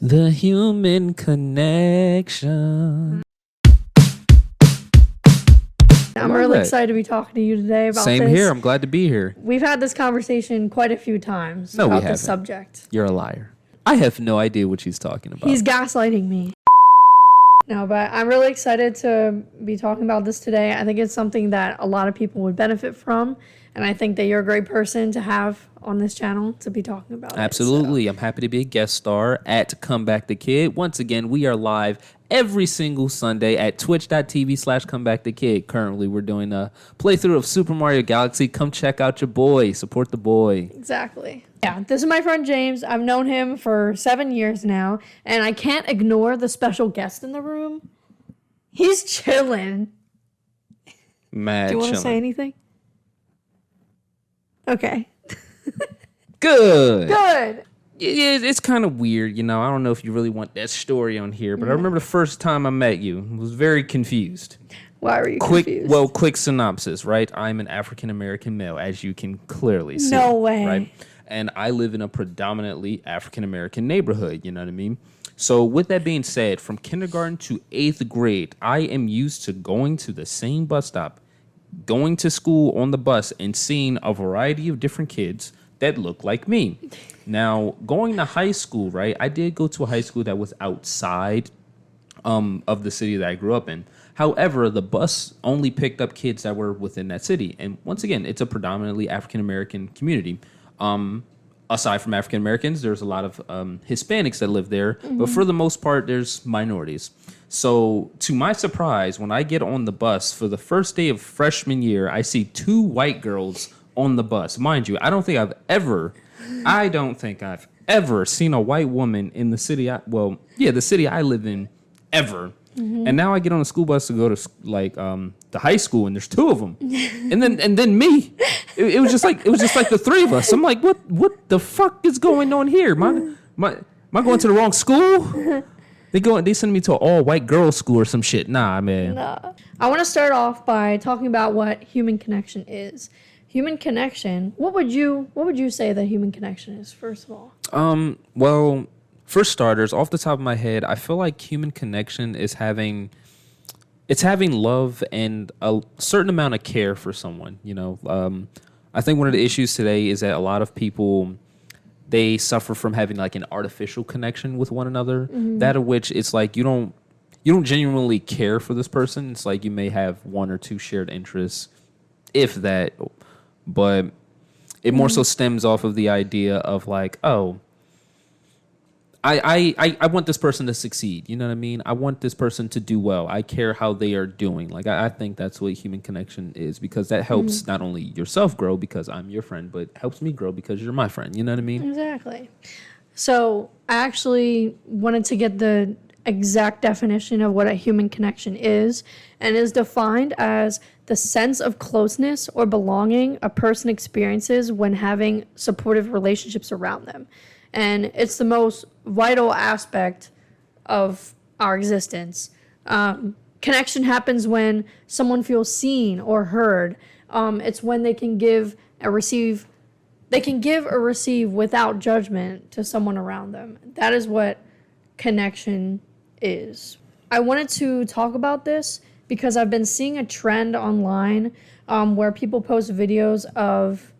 The human connection. I'm really excited to be talking to you today about Same this. here. I'm glad to be here. We've had this conversation quite a few times No, we about haven't. this subject. You're a liar. I have no idea what she's talking about. He's gaslighting me. No, but I'm really excited to be talking about this today. I think it's something that a lot of people would benefit from, and I think that you're a great person to have on this channel to be talking about Absolutely. it, I'm happy to be a guest star at ComeBackTheKid. Once again, we are live every single Sunday at twitch.tv/ComeBackTheKid. Currently, we're doing a playthrough of Super Mario Galaxy. Come check out your boy. Support the boy. Exactly. Yeah, this is my friend James. I've known him for 7 years now, and I can't ignore the special guest in the room. He's chilling. Mad Do you want to chilling. say anything? Okay. Good. Good. Yeah, it's kind of weird, you know. I don't know if you really want that story on here, but I remember the first time I met you, I was very confused. Why were you confused? Quick synopsis, right? I'm an African-American male, as you can clearly see. No way. Right? And I live in a predominantly African-American neighborhood, you know what I mean? So with that being said, from kindergarten to 8th grade, I am used to going to the same bus stop, going to school on the bus and seeing a variety of different kids that look like me. Now, going to high school, right? I did go to a high school that was outside of the city that I grew up in. However, the bus only picked up kids that were within that city. And once again, it's a predominantly African-American community. Aside from African-Americans, there's a lot of Hispanics that live there. Mm-hmm. But for the most part, there's minorities. So to my surprise, when I get on the bus for the first day of freshman year, I see 2 white girls on the bus. Mind you, I don't think I've ever seen a white woman in the city. The city I live in ever. Mm-hmm. And now I get on a school bus to go to the high school, and there's 2 of them, and then me. It was just like the 3 of us. I'm like, what the fuck is going on here? Am I going to the wrong school? They send me to an all white girls school or some shit. Nah, man. Nah. I want to start off by talking about what human connection is. Human connection. What would you say that human connection is, first of all? Well, for starters, off the top of my head, I feel like human connection is having love and a certain amount of care for someone. You know, I think one of the issues today is that a lot of people, they suffer from having like an artificial connection with one another. Mm-hmm. That of which it's like you don't genuinely care for this person. It's like you may have 1 or 2 shared interests, if that. But it more so stems off of the idea of like, oh, I want this person to succeed. You know what I mean? I want this person to do well. I care how they are doing. Like, I think that's what human connection is, because that helps not only yourself grow because I'm your friend, but helps me grow because you're my friend. You know what I mean? Exactly. So I actually wanted to get the exact definition of what a human connection is, and is defined as the sense of closeness or belonging a person experiences when having supportive relationships around them. And it's the most vital aspect of our existence. Connection happens when someone feels seen or heard. It's when they can give or receive. They can give or receive without judgment to someone around them. That is what connection is. I wanted to talk about this because I've been seeing a trend online where people post videos of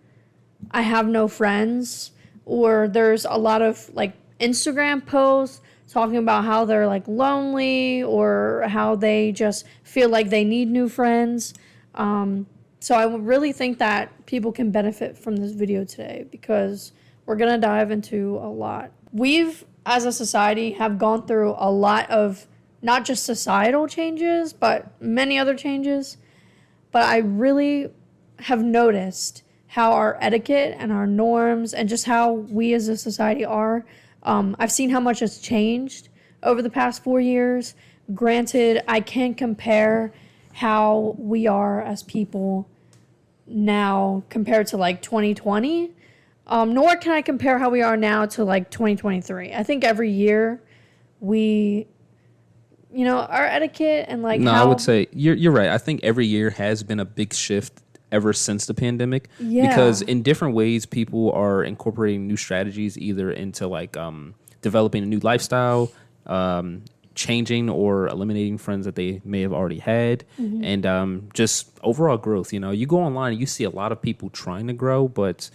"I have no friends," or there's a lot of like Instagram posts talking about how they're like lonely or how they just feel like they need new friends. So I really think that people can benefit from this video today because we're going to dive into a lot. We've, as a society, have gone through a lot of not just societal changes, but many other changes. But I really have noticed how our etiquette and our norms and just how we as a society are. I've seen how much has changed over the past 4 years. Granted, I can't compare how we are as people now compared to like 2020, nor can I compare how we are now to like 2023. I think every year our etiquette and like I would say you're right. I think every year has been a big shift ever since the pandemic. Yeah. Because in different ways, people are incorporating new strategies either into like developing a new lifestyle, changing or eliminating friends that they may have already had, and just overall growth. You go online and you see a lot of people trying to grow, but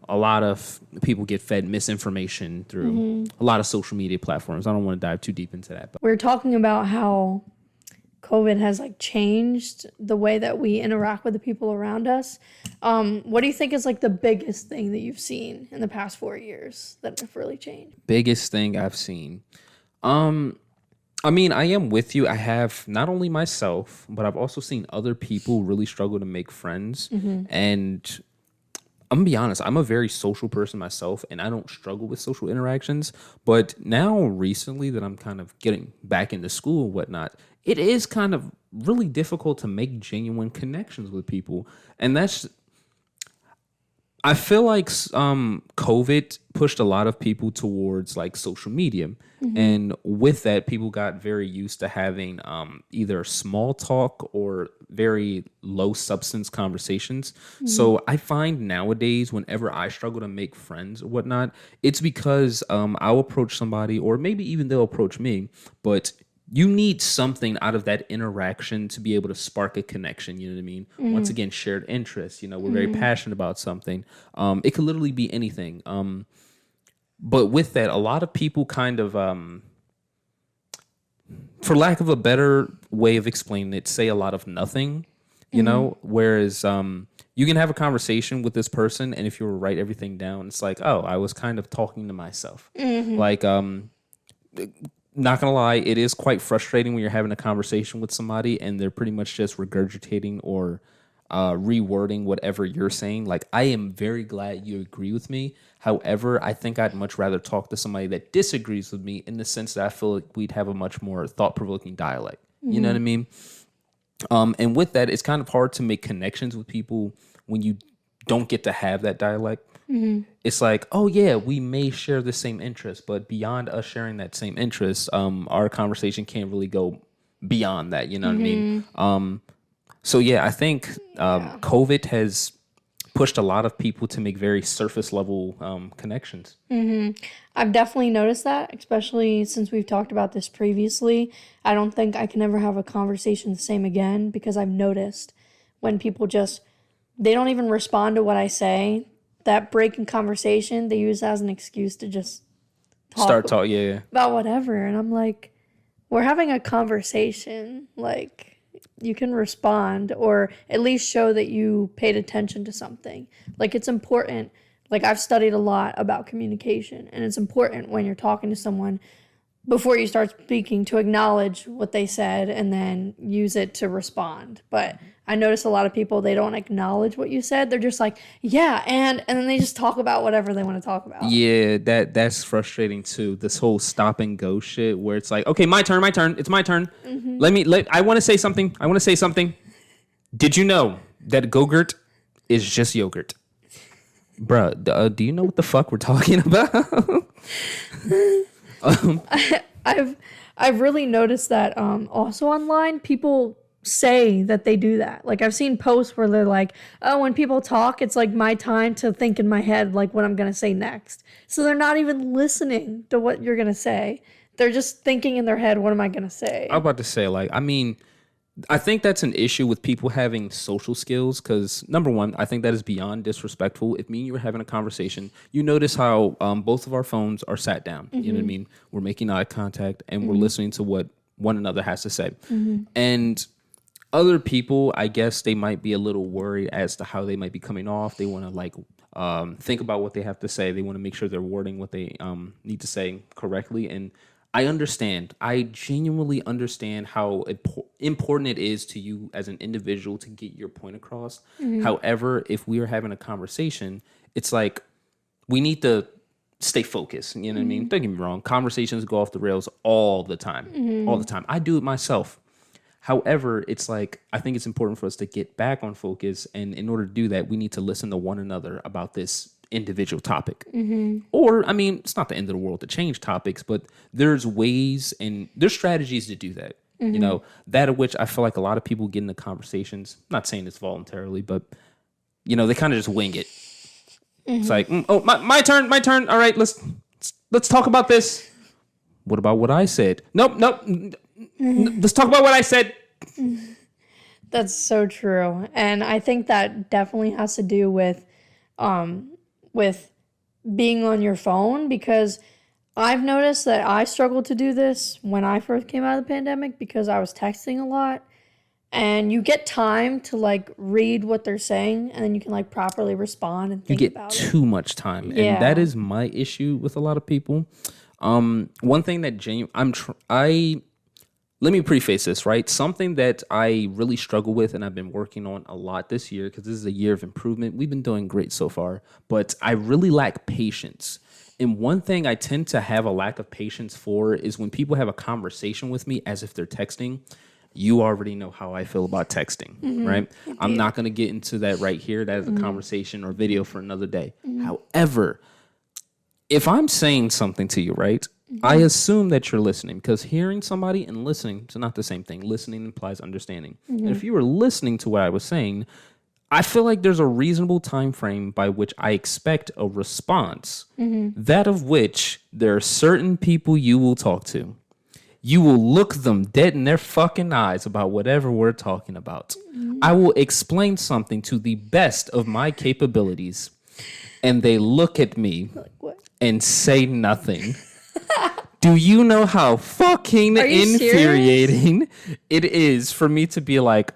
a lot of people get fed misinformation through a lot of social media platforms. I don't want to dive too deep into that. But We're talking about how COVID has like changed the way that we interact with the people around us. What do you think is like the biggest thing that you've seen in the past 4 years that have really changed? biggest thing I've seen. I mean, I am with you. I have not only myself, but I've also seen other people really struggle to make friends. And I'm gonna be honest, I'm a very social person myself, and I don't struggle with social interactions. But now, recently, that I'm kind of getting back into school and whatnot, it is kind of really difficult to make genuine connections with people. And I feel like COVID pushed a lot of people towards like social media. And with that, people got very used to having either small talk or very low substance conversations. So I find nowadays, whenever I struggle to make friends or whatnot, it's because I'll approach somebody, or maybe even they'll approach me, but you need something out of that interaction to be able to spark a connection. You know what I mean? Once again, shared interests. We're very passionate about something. It could literally be anything. But with that, a lot of people kind of, for lack of a better way of explaining it, say a lot of nothing, whereas you can have a conversation with this person, and if you were to write everything down, it's like, oh, I was kind of talking to myself. Like, not gonna lie, it is quite frustrating when you're having a conversation with somebody and they're pretty much just regurgitating or rewording whatever you're saying. Like, I am very glad you agree with me. However, I think I'd much rather talk to somebody that disagrees with me, in the sense that I feel like we'd have a much more thought-provoking dialogue. You know what I mean? And with that, it's kind of hard to make connections with people when you don't get to have that dialect. It's like, oh yeah, we may share the same interest, but beyond us sharing that same interest, our conversation can't really go beyond that. You know what I mean? So yeah, I think COVID has pushed a lot of people to make very surface level connections. I've definitely noticed that, especially since we've talked about this previously. I don't think I can ever have a conversation the same again, because I've noticed when people they don't even respond to what I say. That break in conversation, they use as an excuse to just Start talk, about whatever. And I'm like, we're having a conversation. Like, you can respond, or at least show that you paid attention to something. Like, it's important. Like, I've studied a lot about communication, and it's important when you're talking to someone, before you start speaking, to acknowledge what they said and then use it to respond. But I notice a lot of people, they don't acknowledge what you said. They're just like, yeah, and then they just talk about whatever they want to talk about. Yeah, that's frustrating too. This whole stop and go shit, where it's like, okay, my turn, it's my turn. I want to say something. Did you know that Go-Gurt is just yogurt? Bruh, do you know what the fuck we're talking about? I've really noticed that also online, people say that they do that. Like, I've seen posts where they're like, oh, when people talk, it's like my time to think in my head like what I'm gonna say next. So they're not even listening to what you're gonna say. They're just thinking in their head, what am I gonna say? I'm about to say, I think that's an issue with people having social skills, because number one, I think that is beyond disrespectful. If me and you were having a conversation, you notice how both of our phones are sat down. You know what I mean? We're making eye contact and we're listening to what one another has to say. And other people, I guess they might be a little worried as to how they might be coming off. They want to think about what they have to say. They want to make sure they're wording what they need to say correctly. And I understand. I genuinely understand how important it is to you as an individual to get your point across. However, if we are having a conversation, it's like we need to stay focused. You know what I mean? Don't get me wrong. Conversations go off the rails all the time. All the time. I do it myself. However, it's like, I think it's important for us to get back on focus. And in order to do that, we need to listen to one another about this individual topic. Or, I mean, it's not the end of the world to change topics, but there's ways and there's strategies to do that. That of which I feel like a lot of people get into conversations, not saying it's voluntarily, but, they kind of just wing it. It's like, oh, my turn. All right, let's talk about this. What about what I said? Nope. Let's talk about what I said. That's so true. And I think that definitely has to do with being on your phone, because I've noticed that I struggled to do this when I first came out of the pandemic because I was texting a lot. And you get time to like read what they're saying, and then you can like properly respond and think about it. You get too much time, Yeah. and that is my issue with a lot of people. One thing that let me preface this, right? Something that I really struggle with, and I've been working on a lot this year because this is a year of improvement. We've been doing great so far, but I really lack patience. And one thing I tend to have a lack of patience for is when people have a conversation with me as if they're texting. You already know how I feel about texting, right? I'm not going to get into that right here. That is a conversation or video for another day. However, if I'm saying something to you, right, I assume that you're listening, because hearing somebody and listening is not the same thing. Listening implies understanding. And if you were listening to what I was saying, I feel like there's a reasonable time frame by which I expect a response, that of which there are certain people you will talk to. You will look them dead in their fucking eyes about whatever we're talking about. I will explain something to the best of my capabilities, and they look at me and say nothing. Do you know how fucking infuriating it is for me to be like,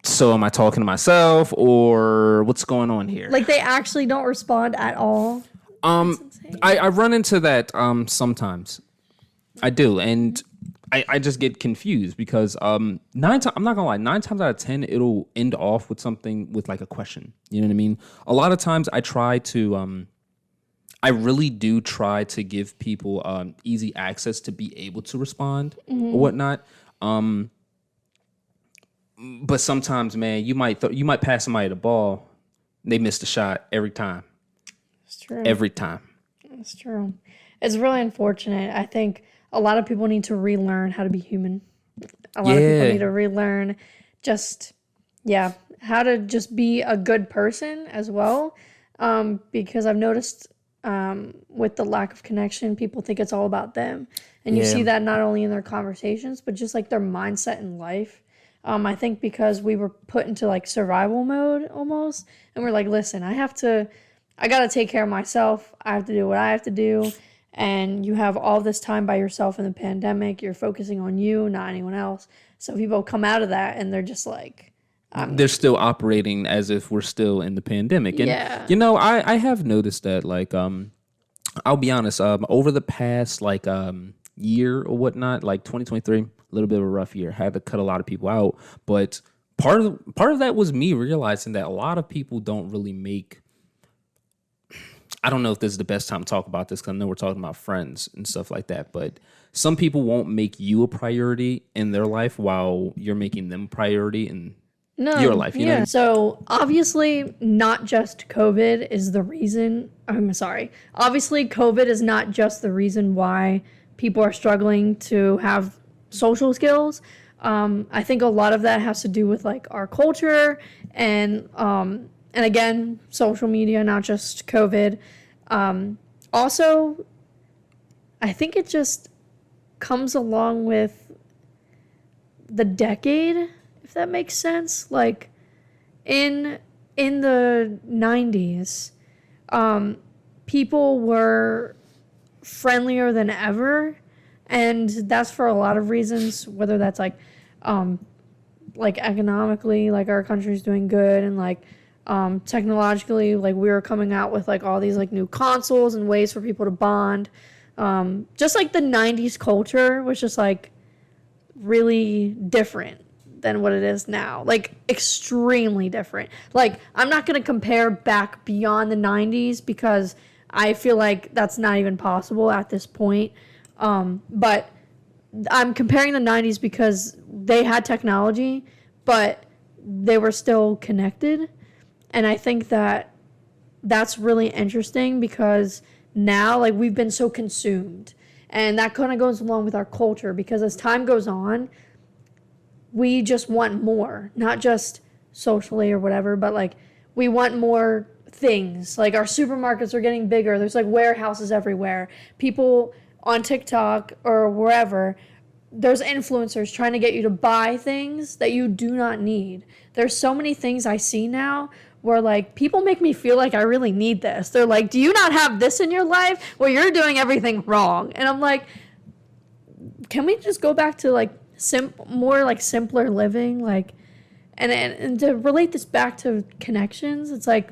so am I talking to myself, or what's going on here? Like, they actually don't respond at all. I run into that sometimes. I do, and I just get confused because I'm not gonna lie, 9 times out of 10 it'll end off with something with like a question. You know what I mean? A lot of times I really do try to give people easy access to be able to respond or whatnot. But sometimes, man, you might pass somebody the ball, they miss the shot every time. It's true. Every time. It's true. It's really unfortunate. I think a lot of people need to relearn how to be human. A lot of people need to relearn how to just be a good person as well. Because I've noticed with the lack of connection, people think it's all about them. And you see that not only in their conversations, but just like their mindset in life. I think because we were put into like survival mode almost, and we're like, listen, I got to take care of myself. I have to do what I have to do. And you have all this time by yourself in the pandemic. You're focusing on you, not anyone else. So people come out of that and they're just like, they're still operating as if we're still in the pandemic. And, you know, I have noticed that, like, I'll be honest, over the past, like, year or whatnot, like 2023, a little bit of a rough year. Had to cut a lot of people out. But part of that was me realizing that a lot of people don't really make... I don't know if this is the best time to talk about this because I know we're talking about friends and stuff like that, but some people won't make you a priority in their life while you're making them a priority in your life. You know what I mean? So obviously not just COVID is the reason. I'm sorry. Obviously COVID is not just the reason why people are struggling to have social skills. I think a lot of that has to do with like our culture and again, social media, not just COVID. Also, I think it just comes along with the decade, if that makes sense. Like, in the 90s, people were friendlier than ever, and that's for a lot of reasons, whether that's like economically, like our country's doing good, and like technologically, like we were coming out with like all these like new consoles and ways for people to bond. Just like the 90s culture was just like really different than what it is now, like extremely different. Like, I'm not going to compare back beyond the 90s because I feel like that's not even possible at this point. But I'm comparing the 90s because they had technology, but they were still connected. And I think that that's really interesting because now, like, we've been so consumed. And that kind of goes along with our culture because as time goes on, we just want more, not just socially or whatever, but like we want more things. Like our supermarkets are getting bigger. There's like warehouses everywhere. People on TikTok or wherever, there's influencers trying to get you to buy things that you do not need. There's so many things I see now where like people make me feel like I really need this. They're like, "Do you not have this in your life? Well, you're doing everything wrong." And I'm like, "Can we just go back to like more like simpler living?" Like, and to relate this back to connections, it's like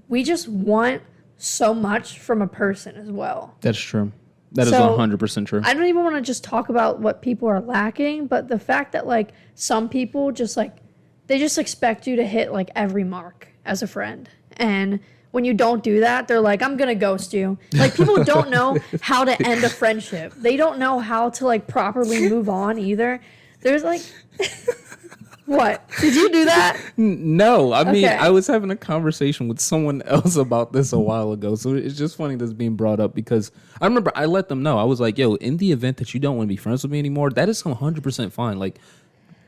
we just want so much from a person as well. That's true. That is So, 100% true. I don't even want to just talk about what people are lacking, but the fact that like some people just like they just expect you to hit like every mark as a friend. And when you don't do that, they're like, I'm gonna ghost you. Like people don't know how to end a friendship. They don't know how to like properly move on either. There's like what? Did you do that? No, I mean, Okay. I was having a conversation with someone else about this a while ago. So it's just funny this being brought up because I remember I let them know. I was like, yo, in the event that you don't want to be friends with me anymore, that is 100% fine. Like,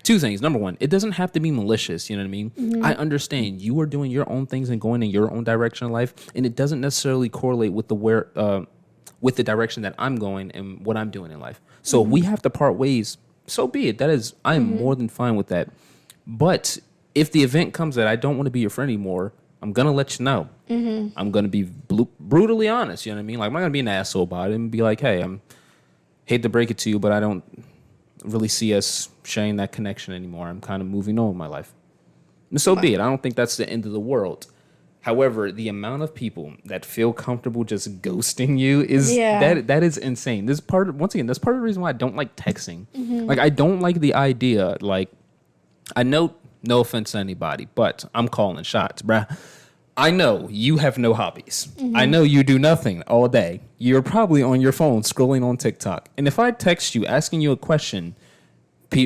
two things. Number one, it doesn't have to be malicious. You know what I mean? I understand you are doing your own things and going in your own direction in life, and it doesn't necessarily correlate with with the direction that I'm going and what I'm doing in life. So if we have to part ways, so be it. I am more than fine with that. But if the event comes that I don't want to be your friend anymore, I'm gonna let you know. I'm gonna be brutally honest. You know what I mean? Like I'm not gonna be an asshole about it and be like, hey, hate to break it to you, but I don't really see us sharing that connection anymore. I'm kind of moving on with my life. And so be it. I don't think that's the end of the world. However, the amount of people that feel comfortable just ghosting you is that is insane. That's part of the reason why I don't like texting. Like I don't like the idea. Like I know, no offense to anybody, but I'm calling shots, bruh. I know you have no hobbies. I know you do nothing all day. You're probably on your phone scrolling on TikTok. And if I text you asking you a question,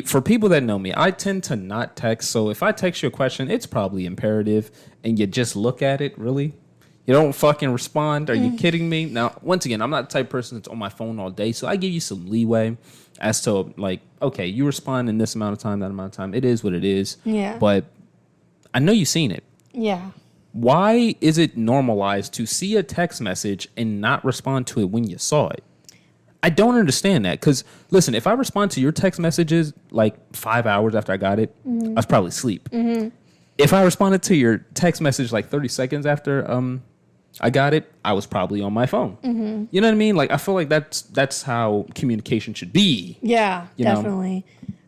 for people that know me, I tend to not text. So if I text you a question, it's probably imperative and you just look at it, really. You don't fucking respond. Are you kidding me? Now, once again, I'm not the type of person that's on my phone all day. So I give you some leeway as to like, okay, you respond in this amount of time, that amount of time. It is what it is. Yeah. But I know you've seen it. Yeah. Why is it normalized to see a text message and not respond to it when you saw it? I don't understand that. Because, listen, if I respond to your text messages like 5 hours after I got it, I was probably asleep. If I responded to your text message like 30 seconds after I got it, I was probably on my phone. You know what I mean? Like, I feel like that's how communication should be. Yeah, You know? definitely.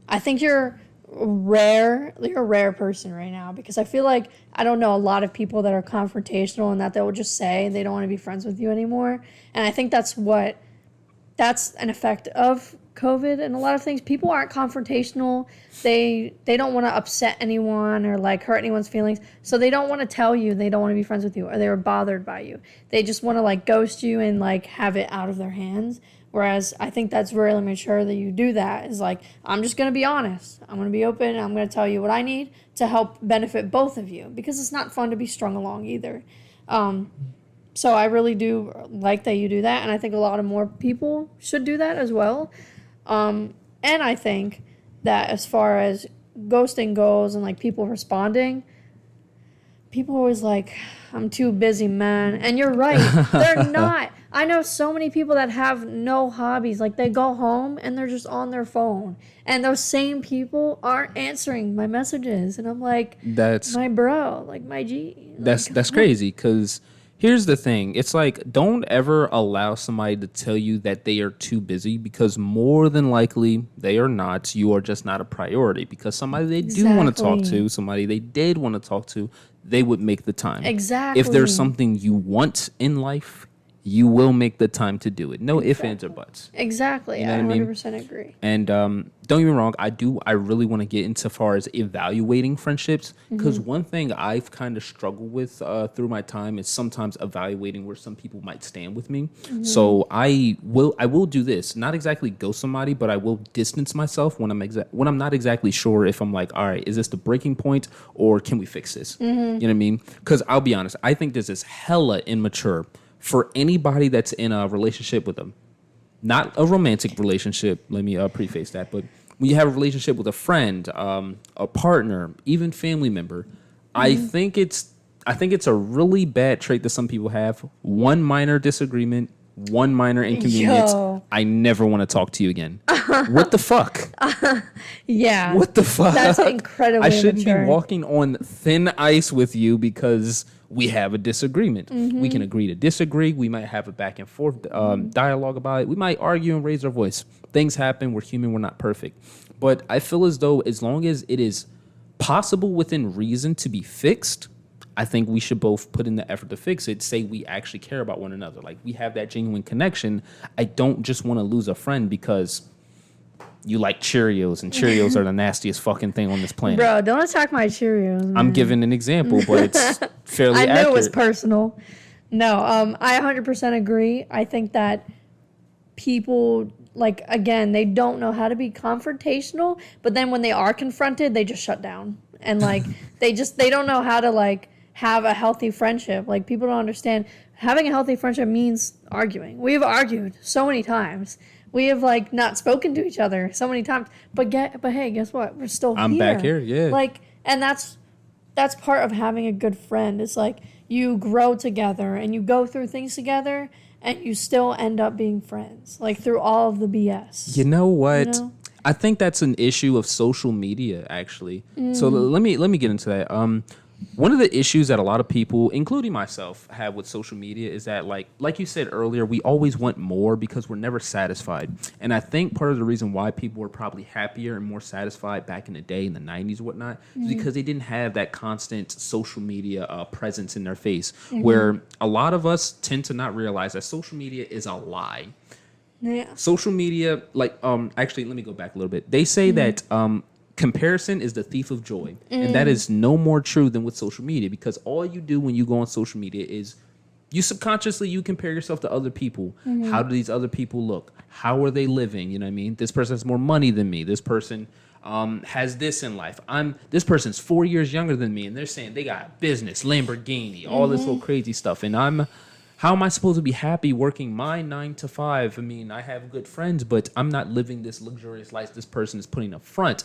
I think you're a rare person right now because I feel like I don't know a lot of people that are confrontational and that they will just say they don't want to be friends with you anymore. And I think that's an effect of COVID and a lot of things. People aren't confrontational. They don't want to upset anyone or like hurt anyone's feelings. So they don't want to tell you they don't want to be friends with you or they were bothered by you. They just want to like ghost you and like have it out of their hands. Whereas I think that's really mature that you do that is like, I'm just going to be honest. I'm going to be open. I'm going to tell you what I need to help benefit both of you because it's not fun to be strung along either. So I really do like that you do that. And I think a lot of more people should do that as well. And I think that as far as ghosting goes and like people responding, people are always like, I'm too busy, man. And you're right. They're not. I know so many people that have no hobbies. Like they go home and they're just on their phone. And those same people aren't answering my messages. And I'm like, That's my bro, like my G. Like, that's crazy because here's the thing. It's like, don't ever allow somebody to tell you that they are too busy because more than likely they are not. You are just not a priority because somebody they do want to talk Exactly. to, somebody they did want to talk to, they would make the time. Exactly. If there's something you want in life, you will make the time to do it. No ifs, ands, or buts. Exactly. You know I what I mean? 100% agree. And don't get me wrong, I really want to get into far as evaluating friendships because one thing I've kind of struggled with through my time is sometimes evaluating where some people might stand with me. So I will do this, not exactly ghost somebody, but I will distance myself when I'm not exactly sure if I'm like, all right, is this the breaking point or can we fix this? You know what I mean? Because I'll be honest, I think this is hella immature for anybody that's in a relationship with them. Not a romantic relationship, let me preface that, but when you have a relationship with a friend, a partner, even family member, I think it's a really bad trait that some people have. One minor disagreement, one minor inconvenience, Yo. I never want to talk to you again. What the fuck? Yeah. What the fuck? That's incredibly I shouldn't mature. be walking on thin ice with you because we have a disagreement. We can agree to disagree. We might have a back and forth dialogue about it. We might argue and raise our voice. Things happen. We're human. We're not perfect. But I feel as though as long as it is possible within reason to be fixed, I think we should both put in the effort to fix it. Say we actually care about one another. Like we have that genuine connection. I don't just want to lose a friend because you like Cheerios and Cheerios are the nastiest fucking thing on this planet. Bro, don't attack my Cheerios, man. I'm giving an example, but it's fairly I knew accurate. it was personal. No, I 100% agree. I think that people, like, again, they don't know how to be confrontational, but then when they are confronted, they just shut down. And, like, they don't know how to, like, have a healthy friendship. Like, people don't understand. Having a healthy friendship means arguing. We've argued so many times. We have, like, not spoken to each other so many times. But hey, guess what? We're still here. I'm back here, yeah. Like, and that's part of having a good friend. It's like you grow together and you go through things together and you still end up being friends, like through all of the BS. You know what? You know? I think that's an issue of social media, actually. So let me get into that. One of the issues that a lot of people, including myself, have with social media is that, like you said earlier, we always want more because we're never satisfied. And I think part of the reason why people were probably happier and more satisfied back in the day, in the 90s and whatnot, is because they didn't have that constant social media presence in their face, where a lot of us tend to not realize that social media is a lie. Yeah. Social media, actually, let me go back a little bit. They say that comparison is the thief of joy. And that is no more true than with social media, because all you do when you go on social media is you compare yourself to other people. How do these other people look? How are they living? You know what I mean? This person has more money than me. This person has this in life. This person's 4 years younger than me, and they're saying they got business, Lamborghini, all this little crazy stuff. And how am I supposed to be happy working my 9 to 5? I mean, I have good friends, but I'm not living this luxurious life this person is putting up front.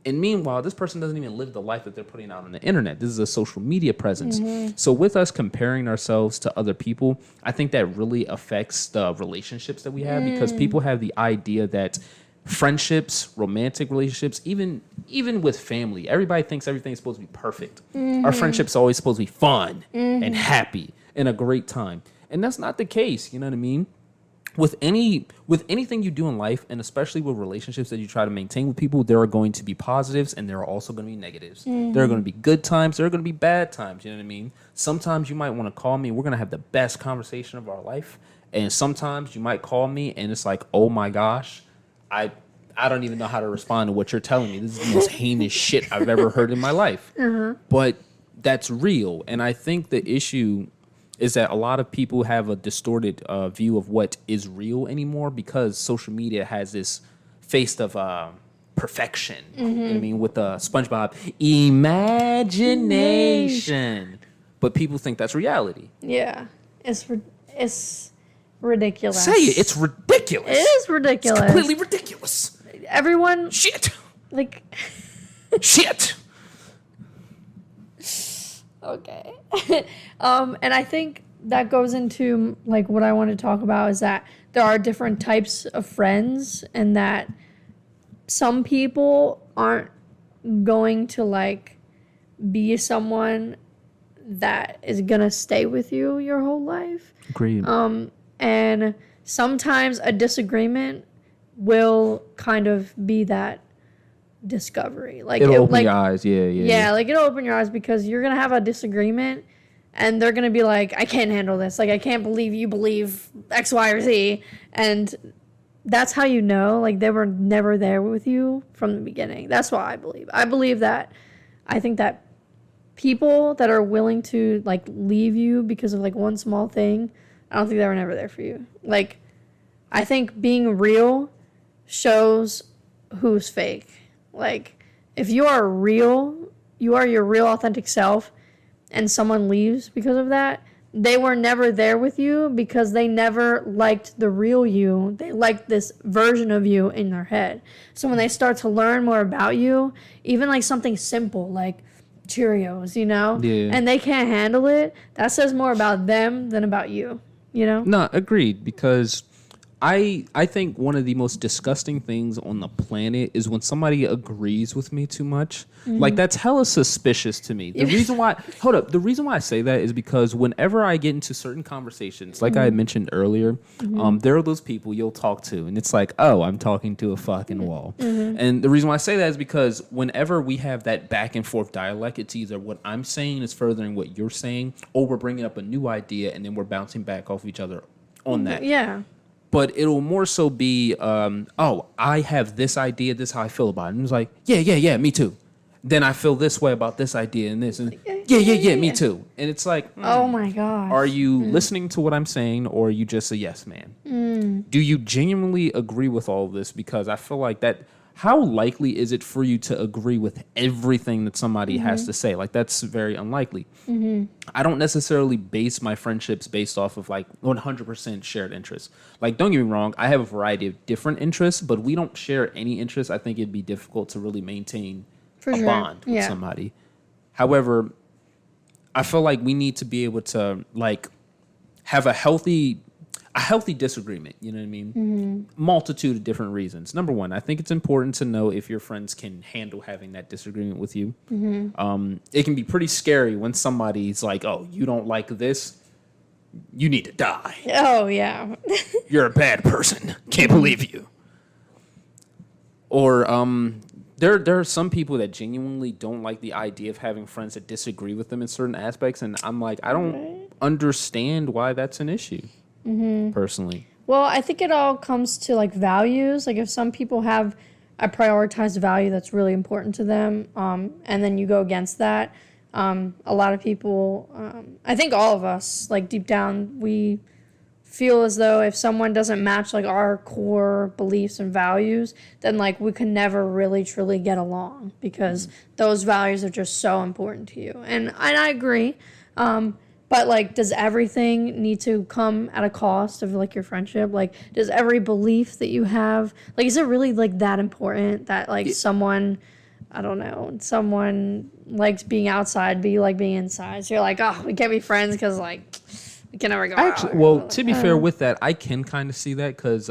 And meanwhile, this person doesn't even live the life that they're putting out on the internet. This is a social media presence. So with us comparing ourselves to other people, I think that really affects the relationships that we have, because people have the idea that friendships, romantic relationships, even with family, everybody thinks everything's supposed to be perfect. Our friendship's always supposed to be fun and happy and a great time. And that's not the case, you know what I mean? With anything you do in life, and especially with relationships that you try to maintain with people, there are going to be positives and there are also going to be negatives. There are going to be good times, there are going to be bad times, you know what I mean? Sometimes you might want to call me, we're going to have the best conversation of our life. And sometimes you might call me and it's like, oh my gosh, I don't even know how to respond to what you're telling me. This is the most heinous shit I've ever heard in my life. But that's real. And I think the issue is that a lot of people have a distorted view of what is real anymore, because social media has this face of perfection. You know what I mean? With the SpongeBob imagination. But people think that's reality. Yeah. It's ridiculous. Say it. It's ridiculous. It is ridiculous. It's completely ridiculous. Everyone, Shit. like, Shit. okay. And I think that goes into, like, what I want to talk about is that there are different types of friends, and that some people aren't going to, like, be someone that is gonna stay with you your whole life. Agreed. And sometimes a disagreement will kind of be that discovery. Like, It'll open your eyes. Yeah. Like, it'll open your eyes, because you're gonna have a disagreement and they're gonna be like, I can't handle this. Like, I can't believe you believe X, Y, or Z. And that's how you know, like, they were never there with you from the beginning. That's what I believe. I think that people that are willing to, like, leave you because of, like, one small thing, I don't think they were never there for you. Like, I think being real shows who's fake. Like, if you are real, you are your real authentic self, and someone leaves because of that, they were never there with you because they never liked the real you. They liked this version of you in their head. So when they start to learn more about you, even like something simple like Cheerios, you know, Yeah. and they can't handle it, that says more about them than about you. you know? No, agreed, because I think one of the most disgusting things on the planet is when somebody agrees with me too much. Like, that's hella suspicious to me. The reason why the reason why I say that is because whenever I get into certain conversations, like I had mentioned earlier, there are those people you'll talk to and it's like, oh, I'm talking to a fucking wall. And the reason why I say that is because whenever we have that back and forth dialect, it's either what I'm saying is furthering what you're saying, or we're bringing up a new idea and then we're bouncing back off each other on that. Yeah. But it'll more so be, oh, I have this idea, this is how I feel about it. And it's like, yeah, me too. Then I feel this way about this idea and this. And yeah, me too. And it's like, oh my gosh. Are you listening to what I'm saying, or are you just a yes man? Do you genuinely agree with all of this? Because I feel like that, how likely is it for you to agree with everything that somebody has to say? Like, that's very unlikely. I don't necessarily base my friendships based off of like 100% shared interests. Like, don't get me wrong, I have a variety of different interests, but we don't share any interests. I think it'd be difficult to really maintain a bond with somebody. However, I feel like we need to be able to like have a healthy disagreement, you know what I mean? Multitude of different reasons. Number one, I think it's important to know if your friends can handle having that disagreement with you. It can be pretty scary when somebody's like, oh, you don't like this, you need to die. Oh, yeah. You're a bad person. Can't believe you. Or there are some people that genuinely don't like the idea of having friends that disagree with them in certain aspects, and I'm like, I don't understand why that's an issue. Personally. Well, I think it all comes to like values. Like if some people have a prioritized value that's really important to them, and then you go against that, a lot of people, I think all of us, like deep down, we feel as though if someone doesn't match like our core beliefs and values, then like we can never really truly get along because those values are just so important to you. And I agree. But, like, does everything need to come at a cost of, like, your friendship? Like, does every belief that you have, like, is it really, like, that important that, like, someone, I don't know, someone likes being outside, but you like being inside? So you're like, oh, we can't be friends because, like, we can never go out. Well, to be fair with that, I can kind of see that because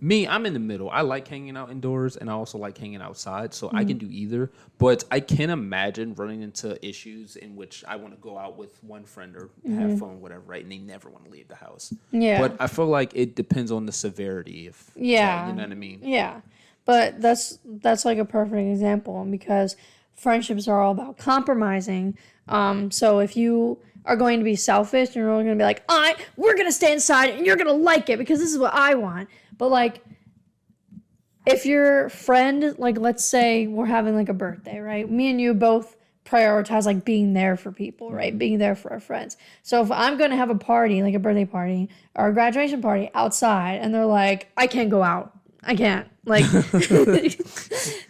me, I'm in the middle. I like hanging out indoors, and I also like hanging outside, so I can do either. But I can imagine running into issues in which I want to go out with one friend or have fun, whatever, right? And they never want to leave the house. Yeah. But I feel like it depends on the severity. You know what I mean? Yeah. But that's like a perfect example because friendships are all about compromising. So if you are going to be selfish and you're only going to be like, all right, we're going to stay inside and you're going to like it because this is what I want. But, like, if your friend, like, let's say we're having, like, a birthday, right? Me and you both prioritize, like, being there for people, right? Being there for our friends. So if I'm going to have a party, like a birthday party or a graduation party outside, and they're like, I can't go out. I can't. Like,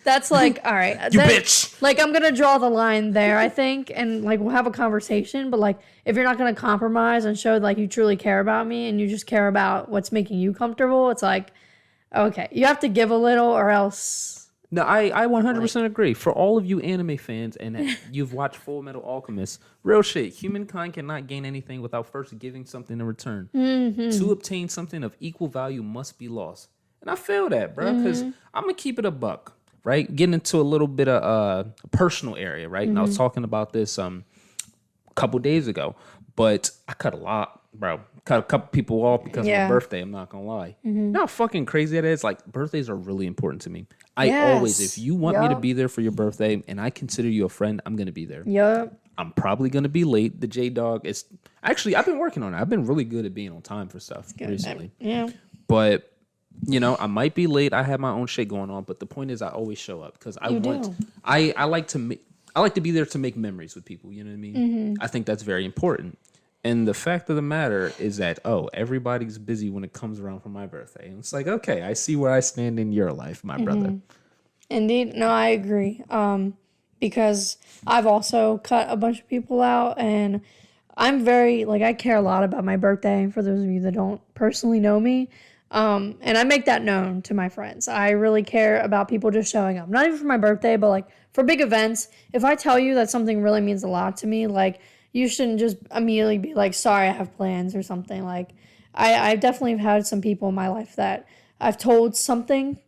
that's like, all right. You bitch. Like, I'm going to draw the line there, I think, and, like, we'll have a conversation. But, like, if you're not going to compromise and show, like, you truly care about me and you just care about what's making you comfortable, it's like, okay, you have to give a little or else. No, I 100% agree. For all of you anime fans and you've watched Full Metal Alchemist, real shit, humankind cannot gain anything without first giving something in return. To obtain something of equal value must be lost. And I feel that, bro, because I'm going to keep it a buck, right? Getting into a little bit of a personal area, right? And I was talking about this a couple days ago, but I cut a lot, bro. Cut a couple people off because of my birthday, I'm not going to lie. You know how fucking crazy that is? Like, birthdays are really important to me. I always, if you want me to be there for your birthday and I consider you a friend, I'm going to be there. I'm probably going to be late. The J-Dog is... Actually, I've been working on it. I've been really good at being on time for stuff recently. But... You know, I might be late. I have my own shit going on, but the point is, I always show up because I like to be there to make memories with people. You know what I mean? I think that's very important. And the fact of the matter is that everybody's busy when it comes around for my birthday. And it's like, okay, I see where I stand in your life, my brother. Indeed, no, I agree. Because I've also cut a bunch of people out, and I'm very I care a lot about my birthday. For those of you that don't personally know me. And I make that known to my friends. I really care about people just showing up. Not even for my birthday, but like for big events. If I tell you that something really means a lot to me, like you shouldn't just immediately be like, sorry, I have plans or something. Like, I definitely have had some people in my life that I've told something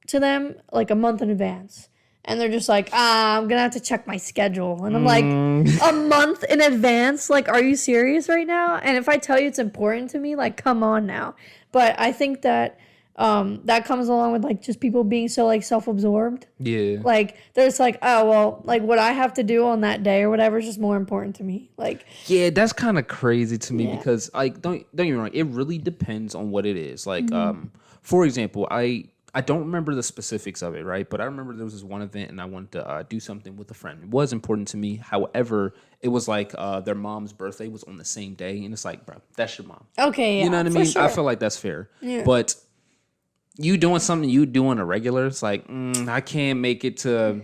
to them like a month in advance. And they're just like, I'm going to have to check my schedule. And I'm like, a month in advance? Like, are you serious right now? And if I tell you it's important to me, like, come on now. But I think that that comes along with, like, just people being so, like, self-absorbed. Yeah. Like, they're just like, oh, well, like, what I have to do on that day or whatever is just more important to me. Like, yeah, that's kind of crazy to me because, like, don't get me wrong, it really depends on what it is. Like, for example, I don't remember the specifics of it, right? But I remember there was this one event and I wanted to do something with a friend. It was important to me. However, it was like their mom's birthday was on the same day. And it's like, bro, that's your mom. okay, yeah, You know what I mean? sure. I feel like that's fair. Yeah. But you doing something you do on a regular, it's like, I can't make it to...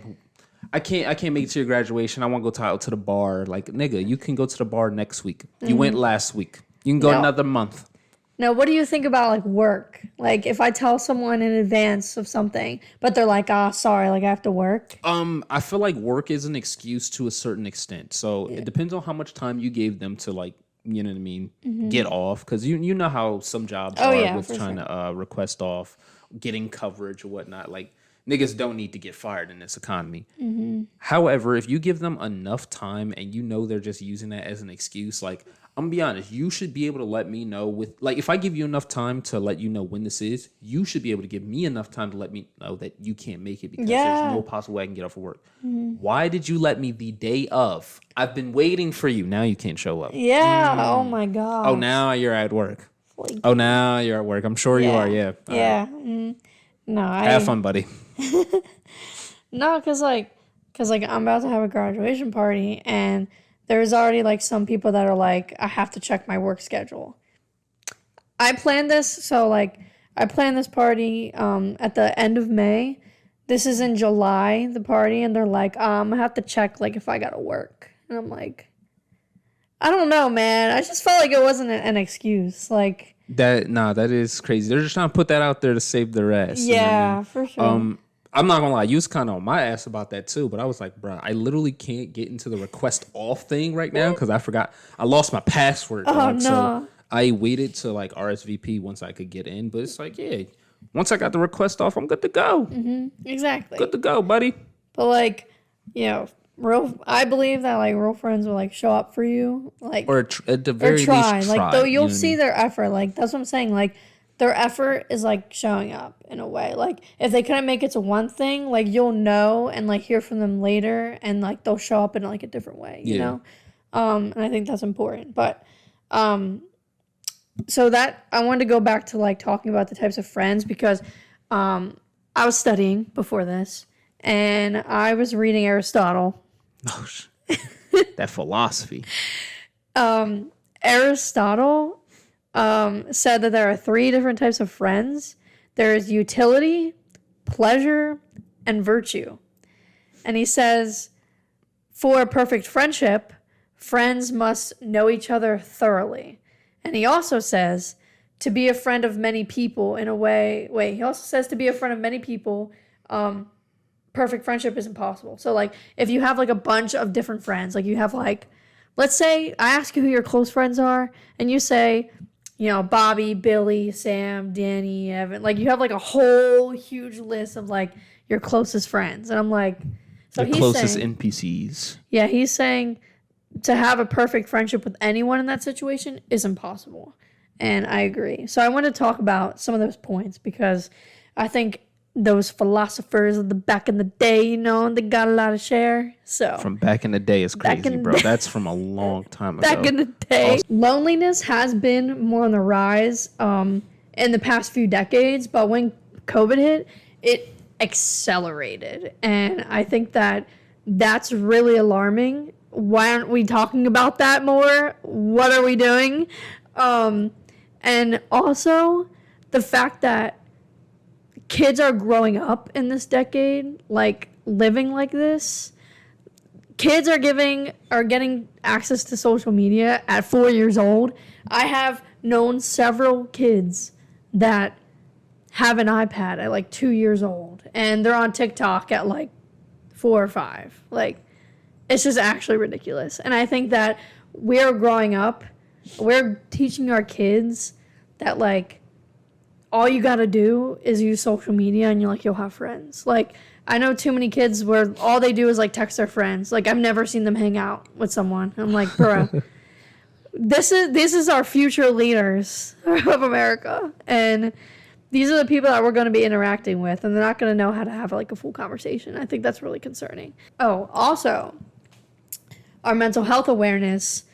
I can't make it to your graduation. I want to go to the bar. Like, nigga, you can go to the bar next week. You went last week. You can go another month. Now, what do you think about, like, work? Like, if I tell someone in advance of something, but they're like, sorry, like, I have to work. I feel like work is an excuse to a certain extent. So it depends on how much time you gave them to, like, you know what I mean, get off. Because you know how some jobs are with trying to request off, getting coverage or whatnot. Like, niggas don't need to get fired in this economy. However, if you give them enough time and you know they're just using that as an excuse, like, I'm gonna be honest, you should be able to let me know with, like, if I give you enough time to let you know when this is, you should be able to give me enough time to let me know that you can't make it because there's no possible way I can get off of work. Why did you let me the day of? I've been waiting for you. Now you can't show up. Yeah. Oh my god. Oh, now you're at work. Like, Oh, now you're at work. I'm sure you are. Yeah. All yeah. right. No, Have fun, buddy. No, cause I'm about to have a graduation party, and there's already like some people that are like, I have to check my work schedule. I planned this, so like I planned this party at the end of May. This is in July, the party, and they're like, I have to check like if I gotta work, and I'm like, I don't know, man. I just felt like it wasn't an excuse, like. That is crazy. They're just trying to put that out there to save their ass. Yeah, you know what I mean? for sure. I'm not gonna lie, you was kind of on my ass about that too, but I was like, bro, I literally can't get into the request off thing right now because I lost my password. Oh, dog, no. So I waited to like RSVP once I could get in, but it's like, yeah, once I got the request off, I'm good to go. Exactly. Good to go, buddy. But like, you know, I believe that like real friends will like show up for you, like, Or at the very least try. Like, though you you'll know what I see mean? their effort. Like, that's what I'm saying. Like, their effort is like showing up in a way. Like, if they couldn't make it to one thing, like, you'll know and like hear from them later, and like they'll show up in like a different way. You know, and I think that's important. But so that I wanted to go back to like talking about the types of friends because I was studying before this, and I was reading Aristotle. Oh, that philosophy. Aristotle said that there are 3 different types of friends. There is utility, pleasure, and virtue. And he says, for a perfect friendship, friends must know each other thoroughly. And he also says to be a friend of many people in a way. He also says to be a friend of many people, perfect friendship is impossible. So like if you have like a bunch of different friends, like you have like, let's say I ask you who your close friends are, and you say, you know, Bobby, Billy, Sam, Danny, Evan. Like you have like a whole huge list of like your closest friends, and I'm like, so Your he's closest saying, NPCs. yeah, he's saying to have a perfect friendship with anyone in that situation is impossible, and I agree. So I want to talk about some of those points because I think those philosophers of the back in the day, you know, they got a lot to share. So From back in the day is crazy, bro. That's from a long time ago. back in the day, loneliness has been more on the rise in the past few decades, but when COVID hit, it accelerated, and I think that that's really alarming. Why aren't we talking about that more? What are we doing? And also the fact that kids are growing up in this decade, like living like this. Kids are getting access to social media at 4 years old. I have known several kids that have an iPad at like 2 years old, and they're on TikTok at like 4 or 5. Like, it's just actually ridiculous. And I think that we're growing up, we're teaching our kids that, like, all you gotta do is use social media and you'll have friends. Like, I know too many kids where all they do is, like, text their friends. Like, I've never seen them hang out with someone. I'm like, bro, this is our future leaders of America. And these are the people that we're going to be interacting with, and they're not going to know how to have, like, a full conversation. I think that's really concerning. Oh, also, our mental health awareness,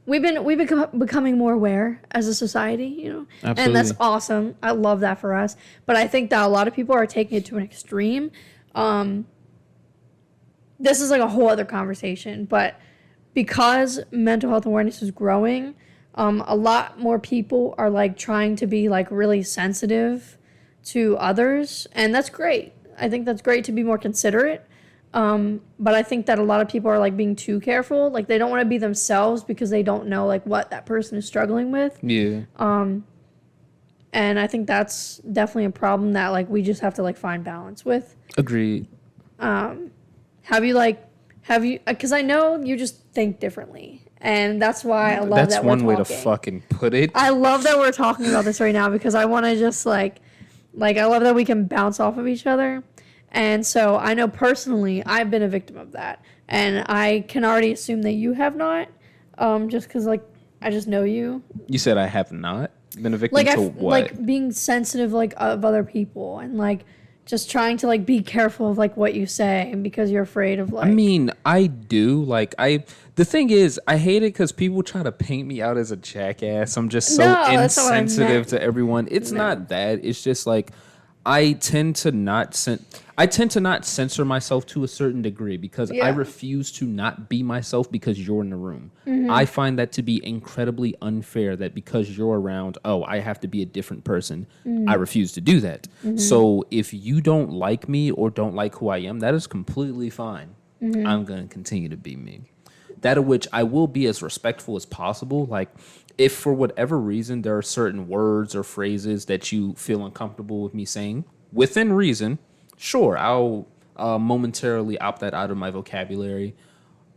we've been becoming more aware as a society, Absolutely. And that's awesome. I love that for us. But I think that a lot of people are taking it to an extreme. This is like a whole other conversation, but because mental health awareness is growing, a lot more people are, like, trying to be, like, really sensitive to others, and that's great. I think that's great to be more considerate. But I think that a lot of people are, like, being too careful. Like, they don't want to be themselves because they don't know, like, what that person is struggling with. Yeah. And I think that's definitely a problem that, like, we just have to, like, find balance with. Agreed. Because I know you just think differently. And that's why I love that we're talking. That's one way to fucking put it. I love that we're talking about this right now because I want to just, like, I love that we can bounce off of each other. And so I know personally I've been a victim of that. And I can already assume that you have not, just because, like, I just know you. You said I have not been a victim to what? Like, being sensitive, like, of other people and, like, just trying to, like, be careful of, like, what you say and because you're afraid of, like... I mean, I do. Like, the thing is, I hate it because people try to paint me out as a jackass. I'm just so insensitive to everyone. It's not that. It's just, like, I tend to not censor myself to a certain degree because I refuse to not be myself because you're in the room. Mm-hmm. I find that to be incredibly unfair that because you're around, I have to be a different person. Mm-hmm. I refuse to do that. Mm-hmm. So if you don't like me or don't like who I am, that is completely fine. Mm-hmm. I'm going to continue to be me. That of which I will be as respectful as possible. Like, if for whatever reason there are certain words or phrases that you feel uncomfortable with me saying, within reason, sure, I'll momentarily opt that out of my vocabulary.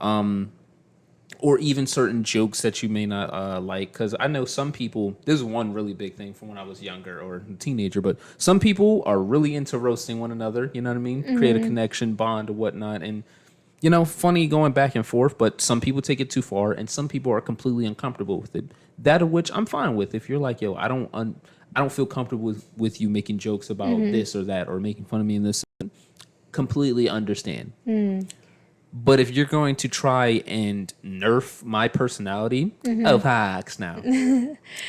Or even certain jokes that you may not like. Because I know some people, this is one really big thing from when I was younger or a teenager, but some people are really into roasting one another, you know what I mean? Mm-hmm. Create a connection, bond, or whatnot. And, funny going back and forth, but some people take it too far, and some people are completely uncomfortable with it. That of which I'm fine with. If you're like, yo, I don't feel comfortable with you making jokes about this or that or making fun of me in this. Completely understand. Mm. But if you're going to try and nerf my personality, facts now.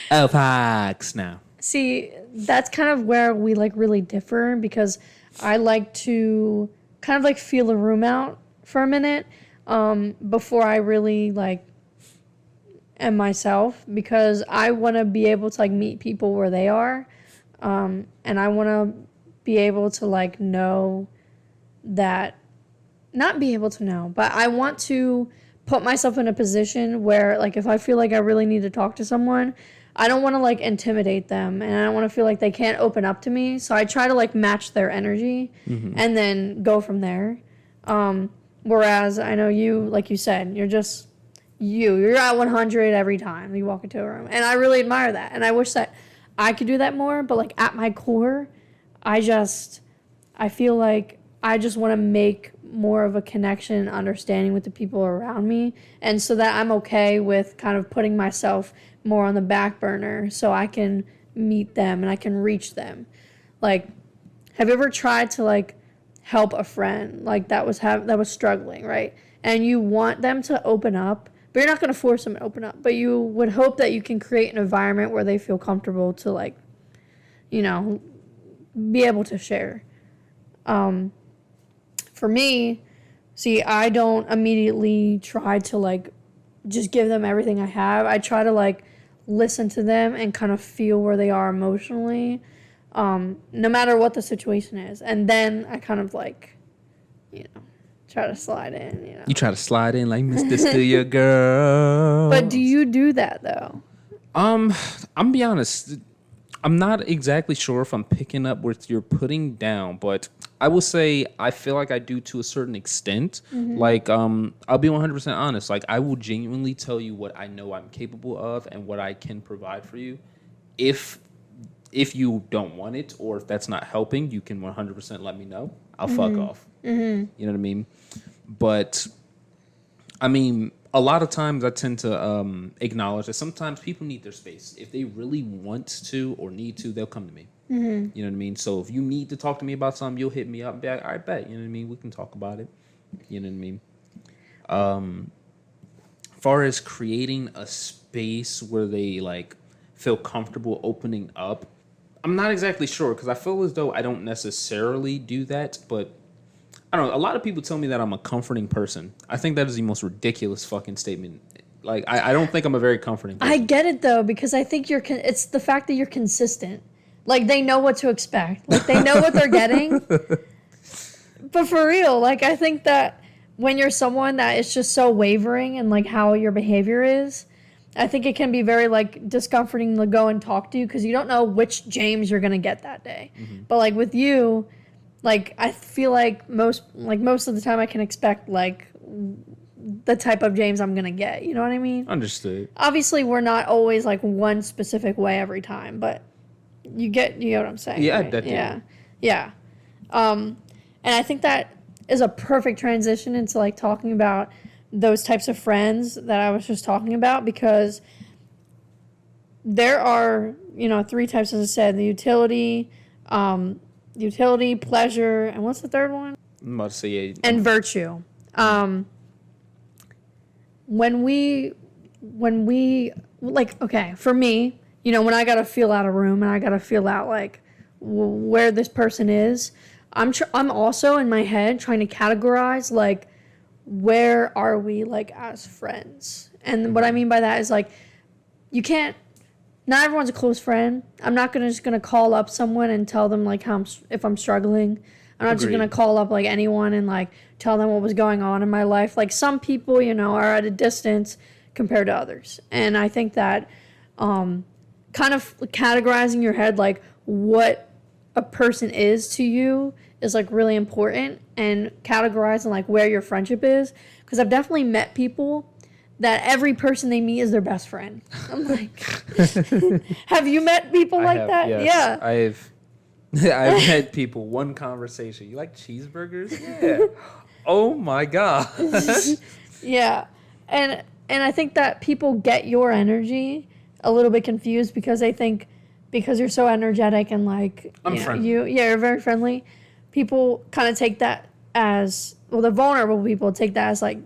Facts now. See, that's kind of where we, like, really differ because I like to kind of, like, feel the room out for a minute before I really, like, am myself because I want to be able to, like, meet people where they are and I want to be able to, like, know that not be able to know, but I want to put myself in a position where, like, if I feel like I really need to talk to someone, I don't want to, like, intimidate them and I don't want to feel like they can't open up to me. So I try to, like, match their energy and then go from there. Whereas I know you, like you said, you're just you're at 100 every time you walk into a room. And I really admire that. And I wish that I could do that more. But, like, at my core, I feel like I just want to make more of a connection and understanding with the people around me. And so that I'm okay with kind of putting myself more on the back burner so I can meet them and I can reach them. Like, have you ever tried to, like, help a friend, like, that was struggling, right? And you want them to open up, but you're not going to force them to open up. But you would hope that you can create an environment where they feel comfortable to, like, be able to share. For me, see, I don't immediately try to, like, just give them everything I have. I try to, like, listen to them and kind of feel where they are emotionally, no matter what the situation is. And then I kind of, like, try to slide in, You try to slide in like Mr. Still Your Girl. But do you do that, though? I'm gonna be honest. I'm not exactly sure if I'm picking up what you're putting down, but I will say I feel like I do to a certain extent. Like, I'll be 100% honest. Like, I will genuinely tell you what I know I'm capable of and what I can provide for you. If you don't want it, or if that's not helping, you can 100% let me know. I'll fuck off. You know what I mean? But I mean, a lot of times I tend to acknowledge that sometimes people need their space. If they really want to or need to, they'll come to me. You know what I mean? So if you need to talk to me about something, you'll hit me up and be like, all right, bet. You know what I mean? We can talk about it. You know what I mean? Far as creating a space where they like feel comfortable opening up, I'm not exactly sure because I feel as though I don't necessarily do that, but I don't know. A lot of people tell me that I'm a comforting person. I think that is the most ridiculous fucking statement. Like, I don't think I'm a very comforting person. I get it though, because I think it's the fact that you're consistent. Like, they know what to expect. Like, they know what they're getting. But for real, like, I think that when you're someone that is just so wavering in like how your behavior is, I think it can be very like discomforting to go and talk to you because you don't know which James you're gonna get that day. But like with you, like I feel like most of the time I can expect like the type of James I'm gonna get. You know what I mean? Understood. Obviously, we're not always like one specific way every time, but you get what I'm saying. Yeah, right? that do. Yeah. And I think that is a perfect transition into like talking about those types of friends that I was just talking about, because there are, three types, as I said: the utility, pleasure, and what's the third one? I'm about to say, yeah. And virtue. When we like, okay, for me, when I gotta feel out a room and I gotta feel out like where this person is, I'm also in my head trying to categorize like where are we like as friends. And what I mean by that is like not everyone's a close friend. I'm not just gonna call up someone and tell them like if I'm struggling. I'm not just gonna call up like anyone and like tell them what was going on in my life. Like some people, are at a distance compared to others. And I think that kind of categorizing your head like what a person is to you is like really important, and categorizing like where your friendship is, because I've definitely met people that every person they meet is their best friend. I'm like, have you met people like that? Yes. Yeah. I've had people, one conversation. You like cheeseburgers? Yeah. Oh my God. Yeah. And I think that people get your energy a little bit confused because they think because you're so energetic and like you're very friendly, people kind of take that as, well, the vulnerable people take that as like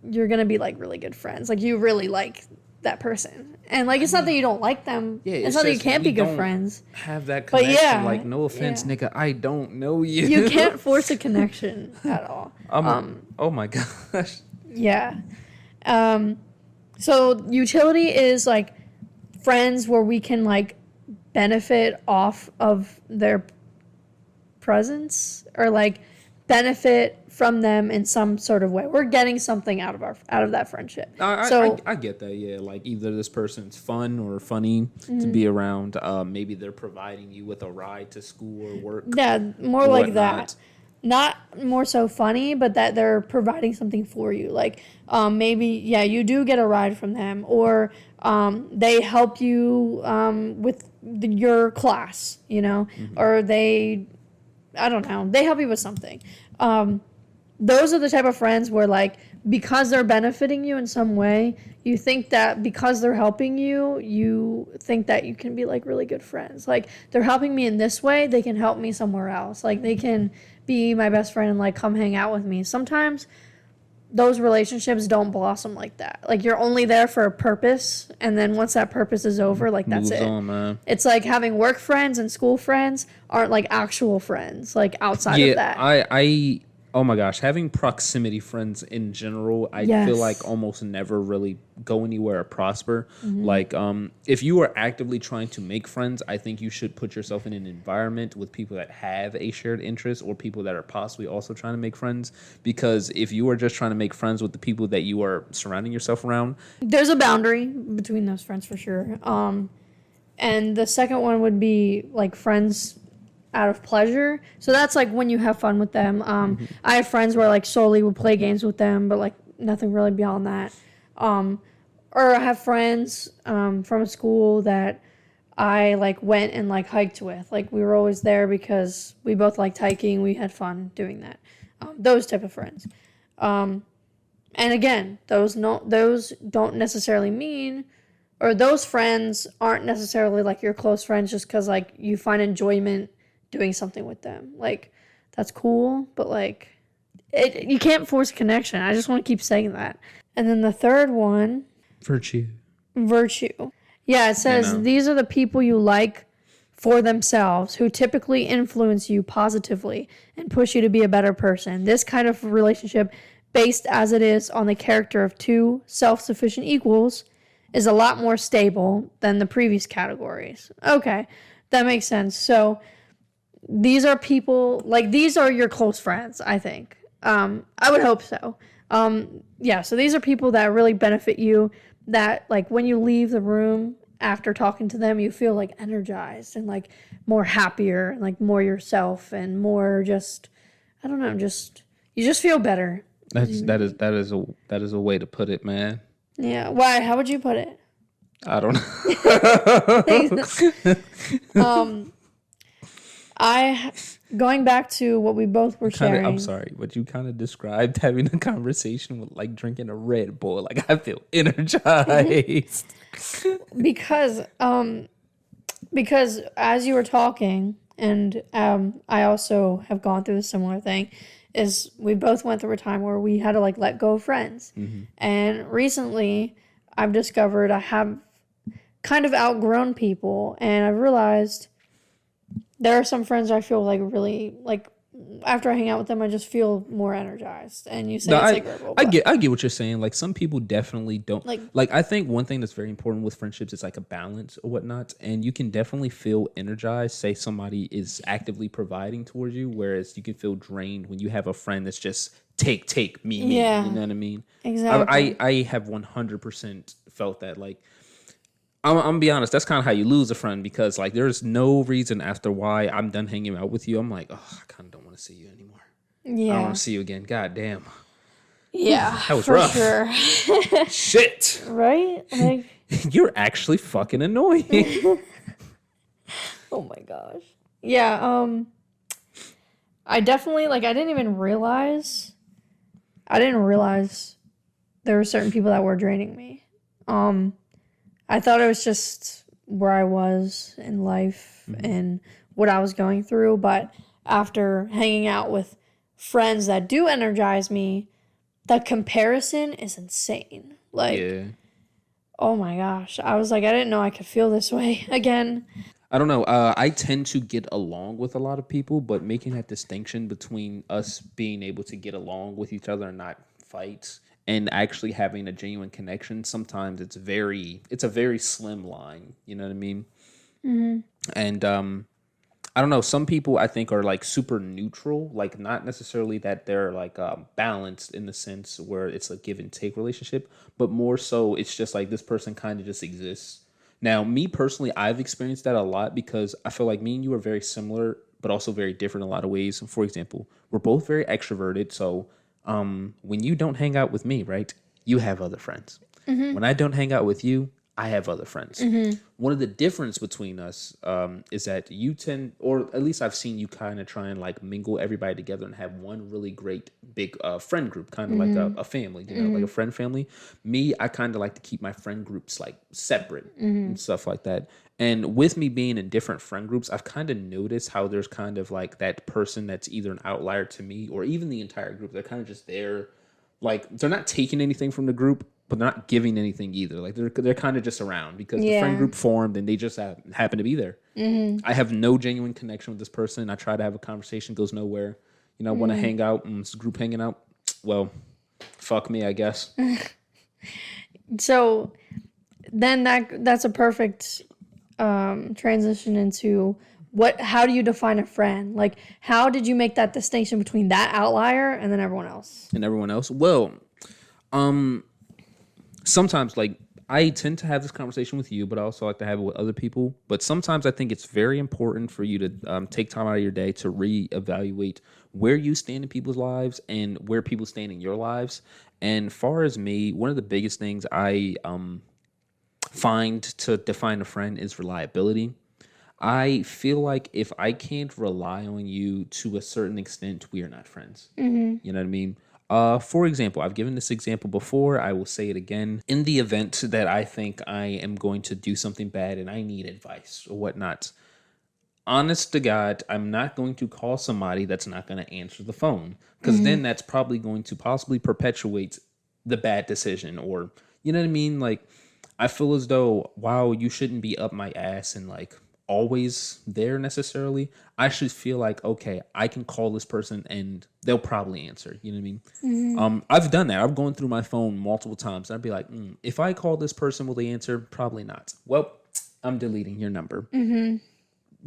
you're gonna be like really good friends, like you really like that person, and like it's not that you don't like them, it's not that you can't be good friends, have that connection. But yeah, like no offense, nigga, I don't know you. You can't force a connection at all. Oh my gosh. Yeah. So utility is like friends where we can like benefit off of their presence, or like benefit from them in some sort of way. We're getting something out of that friendship. I get that. Yeah, like either this person's fun or funny to be around. Maybe they're providing you with a ride to school or work. Yeah, more like that. Not more so funny, but that they're providing something for you. Like maybe you do get a ride from them, or they help you with your class, or they help you with something. Those are the type of friends where like because they're benefiting you in some way, you think that because they're helping you, you think that you can be like really good friends. Like they're helping me in this way, they can help me somewhere else. Like they can be my best friend and like come hang out with me. Sometimes those relationships don't blossom like that. Like you're only there for a purpose, and then once that purpose is over, like that's it. On, man. It's like having work friends and school friends aren't like actual friends, like outside of that. Oh my gosh, having proximity friends in general, I feel like almost never really go anywhere or prosper. Like, if you are actively trying to make friends, I think you should put yourself in an environment with people that have a shared interest, or people that are possibly also trying to make friends. Because if you are just trying to make friends with the people that you are surrounding yourself around, there's a boundary between those friends for sure. And the second one would be like friends out of pleasure. So that's like when you have fun with them. I have friends where like solely would play games with them, but like nothing really beyond that. Or I have friends from school that I like went and like hiked with. Like we were always there because we both liked hiking. We had fun doing that. Those type of friends. And again, those don't necessarily mean, or those friends aren't necessarily like your close friends just because like you find enjoyment doing something with them. Like that's cool, but like you can't force a connection. I just want to keep saying that. And then the third one, Virtue. Yeah, it says these are the people you like for themselves who typically influence you positively and push you to be a better person. This kind of relationship, based as it is on the character of two self-sufficient equals, is a lot more stable than the previous categories. Okay, that makes sense. So these are people, like these are your close friends, I think. I would hope so. Yeah, so these are people that really benefit you, that like when you leave the room after talking to them, you feel like energized and like more happier, like more yourself and more just, I don't know, just you just feel better. That is a way to put it, man. Yeah. Why? How would you put it? I don't know. Going back to what we both were sharing. I'm sorry, but you kind of described having a conversation with like drinking a Red Bull. Like I feel energized. because as you were talking, and I also have gone through a similar thing, is we both went through a time where we had to like let go of friends. And recently I've discovered I have kind of outgrown people, and I've realized there are some friends I feel like really like after I hang out with them, I just feel more energized. And you say it's like verbal. I get what you're saying. Like some people definitely don't like I think one thing that's very important with friendships is like a balance or whatnot. And you can definitely feel energized, say somebody is actively providing towards you, whereas you can feel drained when you have a friend that's just take me. Yeah. You know what I mean? Exactly. I have 100% felt that. Like I'm gonna be honest, that's kind of how you lose a friend, because like there's no reason after why I'm done hanging out with you. I'm like, oh, I kind of don't want to see you anymore. Yeah. I don't want to see you again. God damn. Yeah. That was for rough. Sure. Shit. Right? Like you're actually fucking annoying. oh my gosh. Yeah. I definitely like. I didn't realize there were certain people that were draining me. I thought it was just where I was in life and what I was going through. But after hanging out with friends that do energize me, the comparison is insane. Like, oh my gosh. I was like, I didn't know I could feel this way again. I don't know. I tend to get along with a lot of people, but making that distinction between us being able to get along with each other and not fight and actually having a genuine connection, sometimes it's a very slim line. You know what I mean? And I don't know. Some people I think are like super neutral, like not necessarily that they're like balanced in the sense where it's a give and take relationship, but more so it's just like this person kind of just exists. Now, me personally, I've experienced that a lot because I feel like me and you are very similar, but also very different in a lot of ways. For example, we're both very extroverted, so when you don't hang out with me, right, you have other friends. When I don't hang out with you, I have other friends. One of the difference between us is that you tend, or at least I've seen you kind of try and like mingle everybody together and have one really great big friend group, kind of like a family, you know, like a friend family. Me, I kind of like to keep my friend groups like separate and stuff like that. And with me being in different friend groups, I've kind of noticed how there's kind of like that person that's either an outlier to me or even the entire group. They're kind of just there. Like they're not taking anything from the group, but they're not giving anything either. Like they're kind of just around because the friend group formed and they just happen to be there. I have no genuine connection with this person. I try to have a conversation, goes nowhere. You know, want to hang out and this group hanging out. Well, fuck me, I guess. So then that's a perfect transition into how do you define a friend? Like, how did you make that distinction between that outlier and then everyone else? Well, sometimes like I tend to have this conversation with you, but I also like to have it with other people. But sometimes I think it's very important for you to take time out of your day to reevaluate where you stand in people's lives and where people stand in your lives. And far as me, one of the biggest things I find to define a friend is reliability. I feel like if I can't rely on you to a certain extent, we are not friends. You know what I mean? For example, I've given this example before. I will say it again. In the event that I think I am going to do something bad and I need advice or whatnot, honest to God, I'm not going to call somebody that's not going to answer the phone because then that's probably going to possibly perpetuate the bad decision or, you know what I mean? Like, I feel as though, while you shouldn't be up my ass and like always there necessarily, I should feel like, okay, I can call this person and they'll probably answer. You know what I mean? I've done that. I've gone through my phone multiple times. And I'd be like, if I call this person, will they answer? Probably not. Well, I'm deleting your number.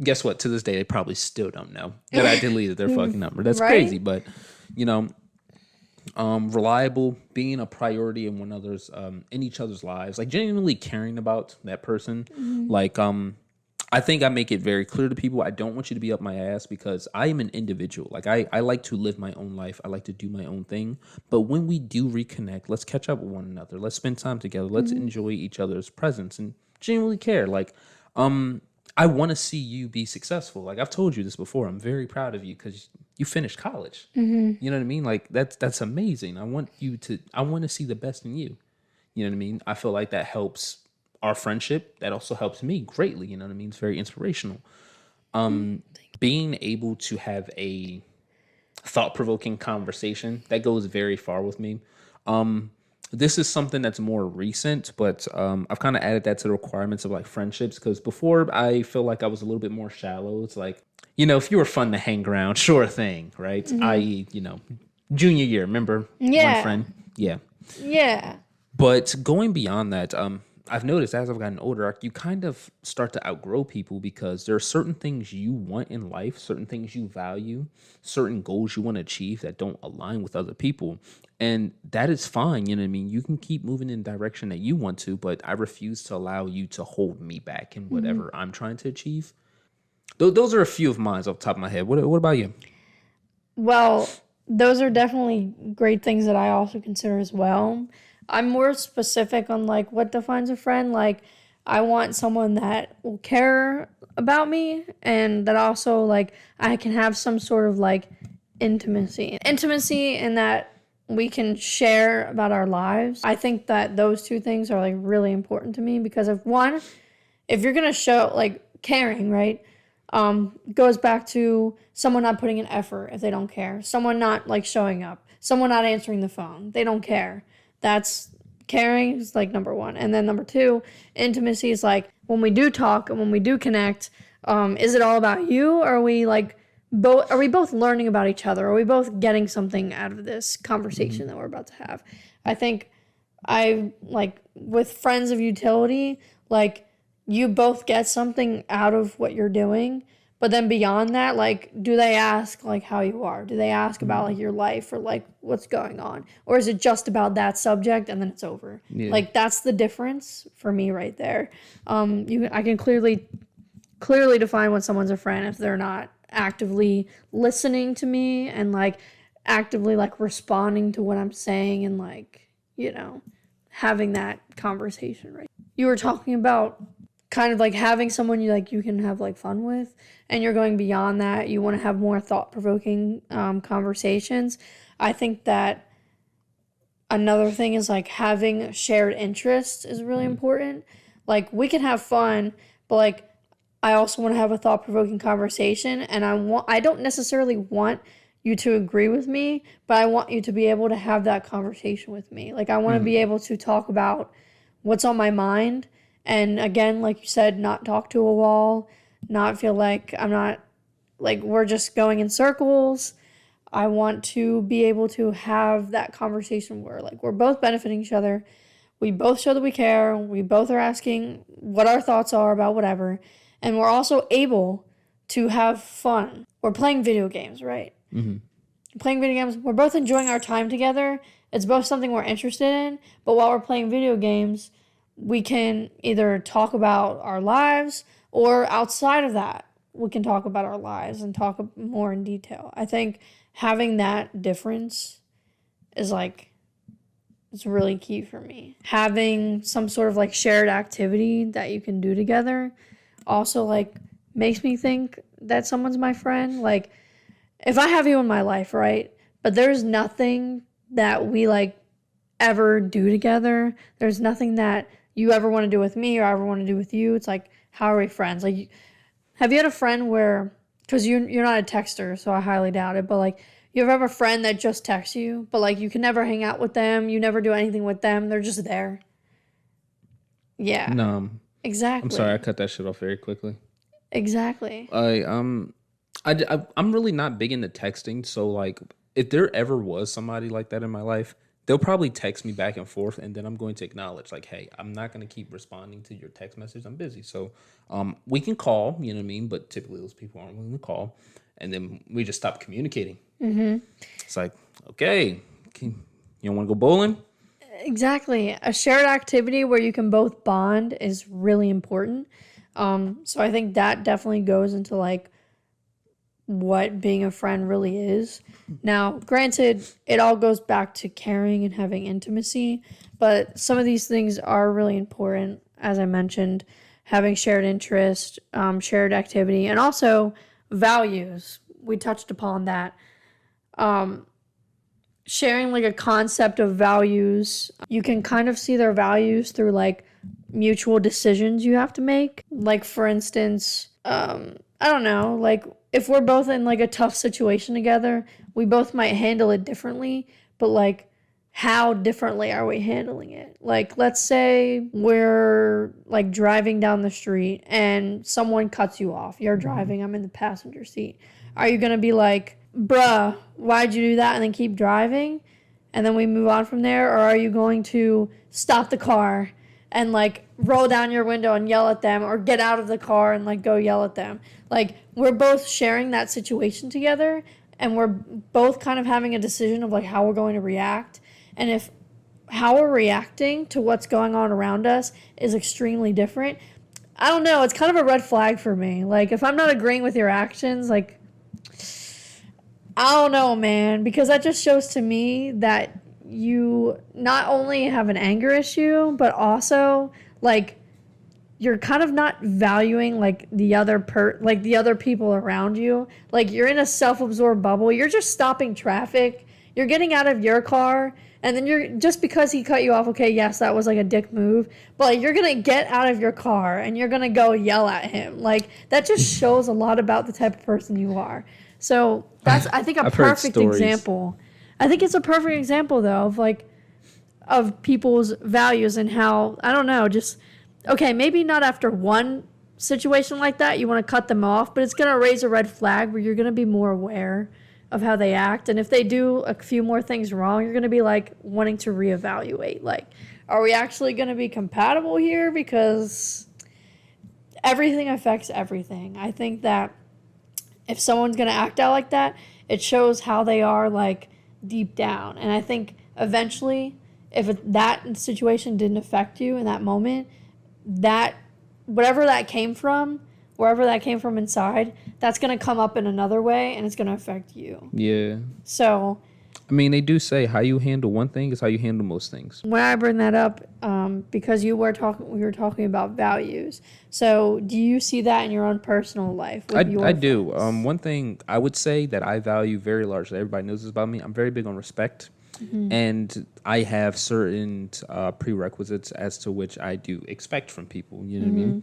Guess what? To this day, they probably still don't know that I deleted their fucking number. That's crazy. But, you know, reliable, being a priority in in each other's lives, like genuinely caring about that person. Like, I think I make it very clear to people, I don't want you to be up my ass because I am an individual. Like I like to live my own life. I like to do my own thing. But when we do reconnect, let's catch up with one another. Let's spend time together. Let's enjoy each other's presence and genuinely care. Like, I want to see you be successful. Like I've told you this before. I'm very proud of you because you finished college. You know what I mean? Like that's amazing. I want to see the best in you. You know what I mean? I feel like that helps our friendship. That also helps me greatly. You know what I mean? It's very inspirational. Being able to have a thought-provoking conversation, that goes very far with me. This is something that's more recent, but I've kind of added that to the requirements of like friendships because before I feel like I was a little bit more shallow. It's like, you know, if you were fun to hang around, sure thing, right? I.e., you know, junior year, remember? One friend? Yeah. But going beyond that, I've noticed as I've gotten older, you kind of start to outgrow people because there are certain things you want in life, certain things you value, certain goals you want to achieve that don't align with other people. And that is fine. You know what I mean? You can keep moving in the direction that you want to, but I refuse to allow you to hold me back in whatever I'm trying to achieve. Those are a few of mine off the top of my head. What about you? Well, those are definitely great things that I also consider as well. I'm more specific on like what defines a friend. Like I want someone that will care about me and that also like I can have some sort of like intimacy. Intimacy in that we can share about our lives. I think that those two things are like really important to me because if you're going to show like caring, right? Goes back to someone not putting an effort if they don't care. Someone not like showing up. Someone not answering the phone. They don't care. That's caring is like number one. And then number two, intimacy is like when we do talk and when we do connect, is it all about you? Or are we both learning about each other? Are we both getting something out of this conversation that we're about to have? I think I like with friends of utility, like you both get something out of what you're doing. But then beyond that, like, do they ask, like, how you are? Do they ask about, like, your life or, like, what's going on? Or is it just about that subject and then it's over? Yeah. Like, that's the difference for me right there. I can clearly define when someone's a friend if they're not actively listening to me and, like, actively, like, responding to what I'm saying and, like, you know, having that conversation, right? You were talking about kind of like having someone you can have like fun with, and you're going beyond that. You want to have more thought-provoking conversations. I think that another thing is like having shared interests is really important. Like we can have fun, but like I also want to have a thought-provoking conversation, and I don't necessarily want you to agree with me, but I want you to be able to have that conversation with me. Like I want to be able to talk about what's on my mind. And again, like you said, not talk to a wall, not feel like we're just going in circles. I want to be able to have that conversation where like we're both benefiting each other. We both show that we care. We both are asking what our thoughts are about whatever. And we're also able to have fun. We're playing video games, right? Playing video games. We're both enjoying our time together. It's both something we're interested in. But while we're playing video games, we can either talk about our lives or outside of that, we can talk about our lives and talk more in detail. I think having that difference is like, it's really key for me. Having some sort of like shared activity that you can do together also like makes me think that someone's my friend. Like, if I have you in my life, right? But there's nothing that we like ever do together. There's nothing that you ever want to do with me or I ever want to do with you. It's like, how are we friends? Like, have you had a friend where, because you're not a texter, so I highly doubt it, but like, you ever have a friend that just texts you, but like you can never hang out with them, you never do anything with them, they're just there? Yeah. No, Exactly. I'm sorry, I cut that shit off very quickly. Exactly. I'm really not big into texting, so like if there ever was somebody like that in my life, they'll probably text me back and forth, and then I'm going to acknowledge like, hey, I'm not going to keep responding to your text message. I'm busy, so we can call. You know what I mean? But typically those people aren't willing to call, and then we just stop communicating. It's like, okay, you don't want to go bowling? Exactly. A shared activity where you can both bond is really important. So I think that definitely goes into like what being a friend really is. Now, granted, it all goes back to caring and having intimacy, but some of these things are really important. As I mentioned, having shared interest, shared activity, and also values. We touched upon that. Sharing like a concept of values, you can kind of see their values through like mutual decisions you have to make. Like, for instance, I don't know, like if we're both in like a tough situation together, we both might handle it differently, but like, how differently are we handling it? Like, let's say we're like driving down the street and someone cuts you off. You're driving, I'm in the passenger seat. Are you gonna be like, bruh, why'd you do that, and then keep driving and then we move on from there? Or are you going to stop the car and like roll down your window and yell at them, or get out of the car and like go yell at them? Like, we're both sharing that situation together, and we're both kind of having a decision of like how we're going to react. And if how we're reacting to what's going on around us is extremely different, I don't know, it's kind of a red flag for me. Like, if I'm not agreeing with your actions, like, I don't know, man, because that just shows to me that you not only have an anger issue, but also like you're kind of not valuing like the other the other people around you. Like, you're in a self-absorbed bubble. You're just stopping traffic. You're getting out of your car, and then you're just because he cut you off. Okay, yes, that was like a dick move, but like, you're gonna get out of your car and you're gonna go yell at him. Like, that just shows a lot about the type of person you are. So that's, I think, a perfect example. I think it's a perfect example, though, of like, of people's values and how, I don't know, just, okay, maybe not after one situation like that, you want to cut them off, but it's going to raise a red flag where you're going to be more aware of how they act. And if they do a few more things wrong, you're going to be like wanting to reevaluate. Like, are we actually going to be compatible here? Because everything affects everything. I think that if someone's going to act out like that, it shows how they are like deep down. And I think eventually, if that situation didn't affect you in that moment, that whatever that came from, wherever that came from inside, that's going to come up in another way, and it's going to affect you. Yeah. So, I mean, they do say how you handle one thing is how you handle most things. when I bring that up, because we were talking about values. So, do you see that in your own personal life? I do. One thing I would say that I value very largely, everybody knows this about me, I'm very big on respect. And I have certain prerequisites as to which I do expect from people. You know what I mean?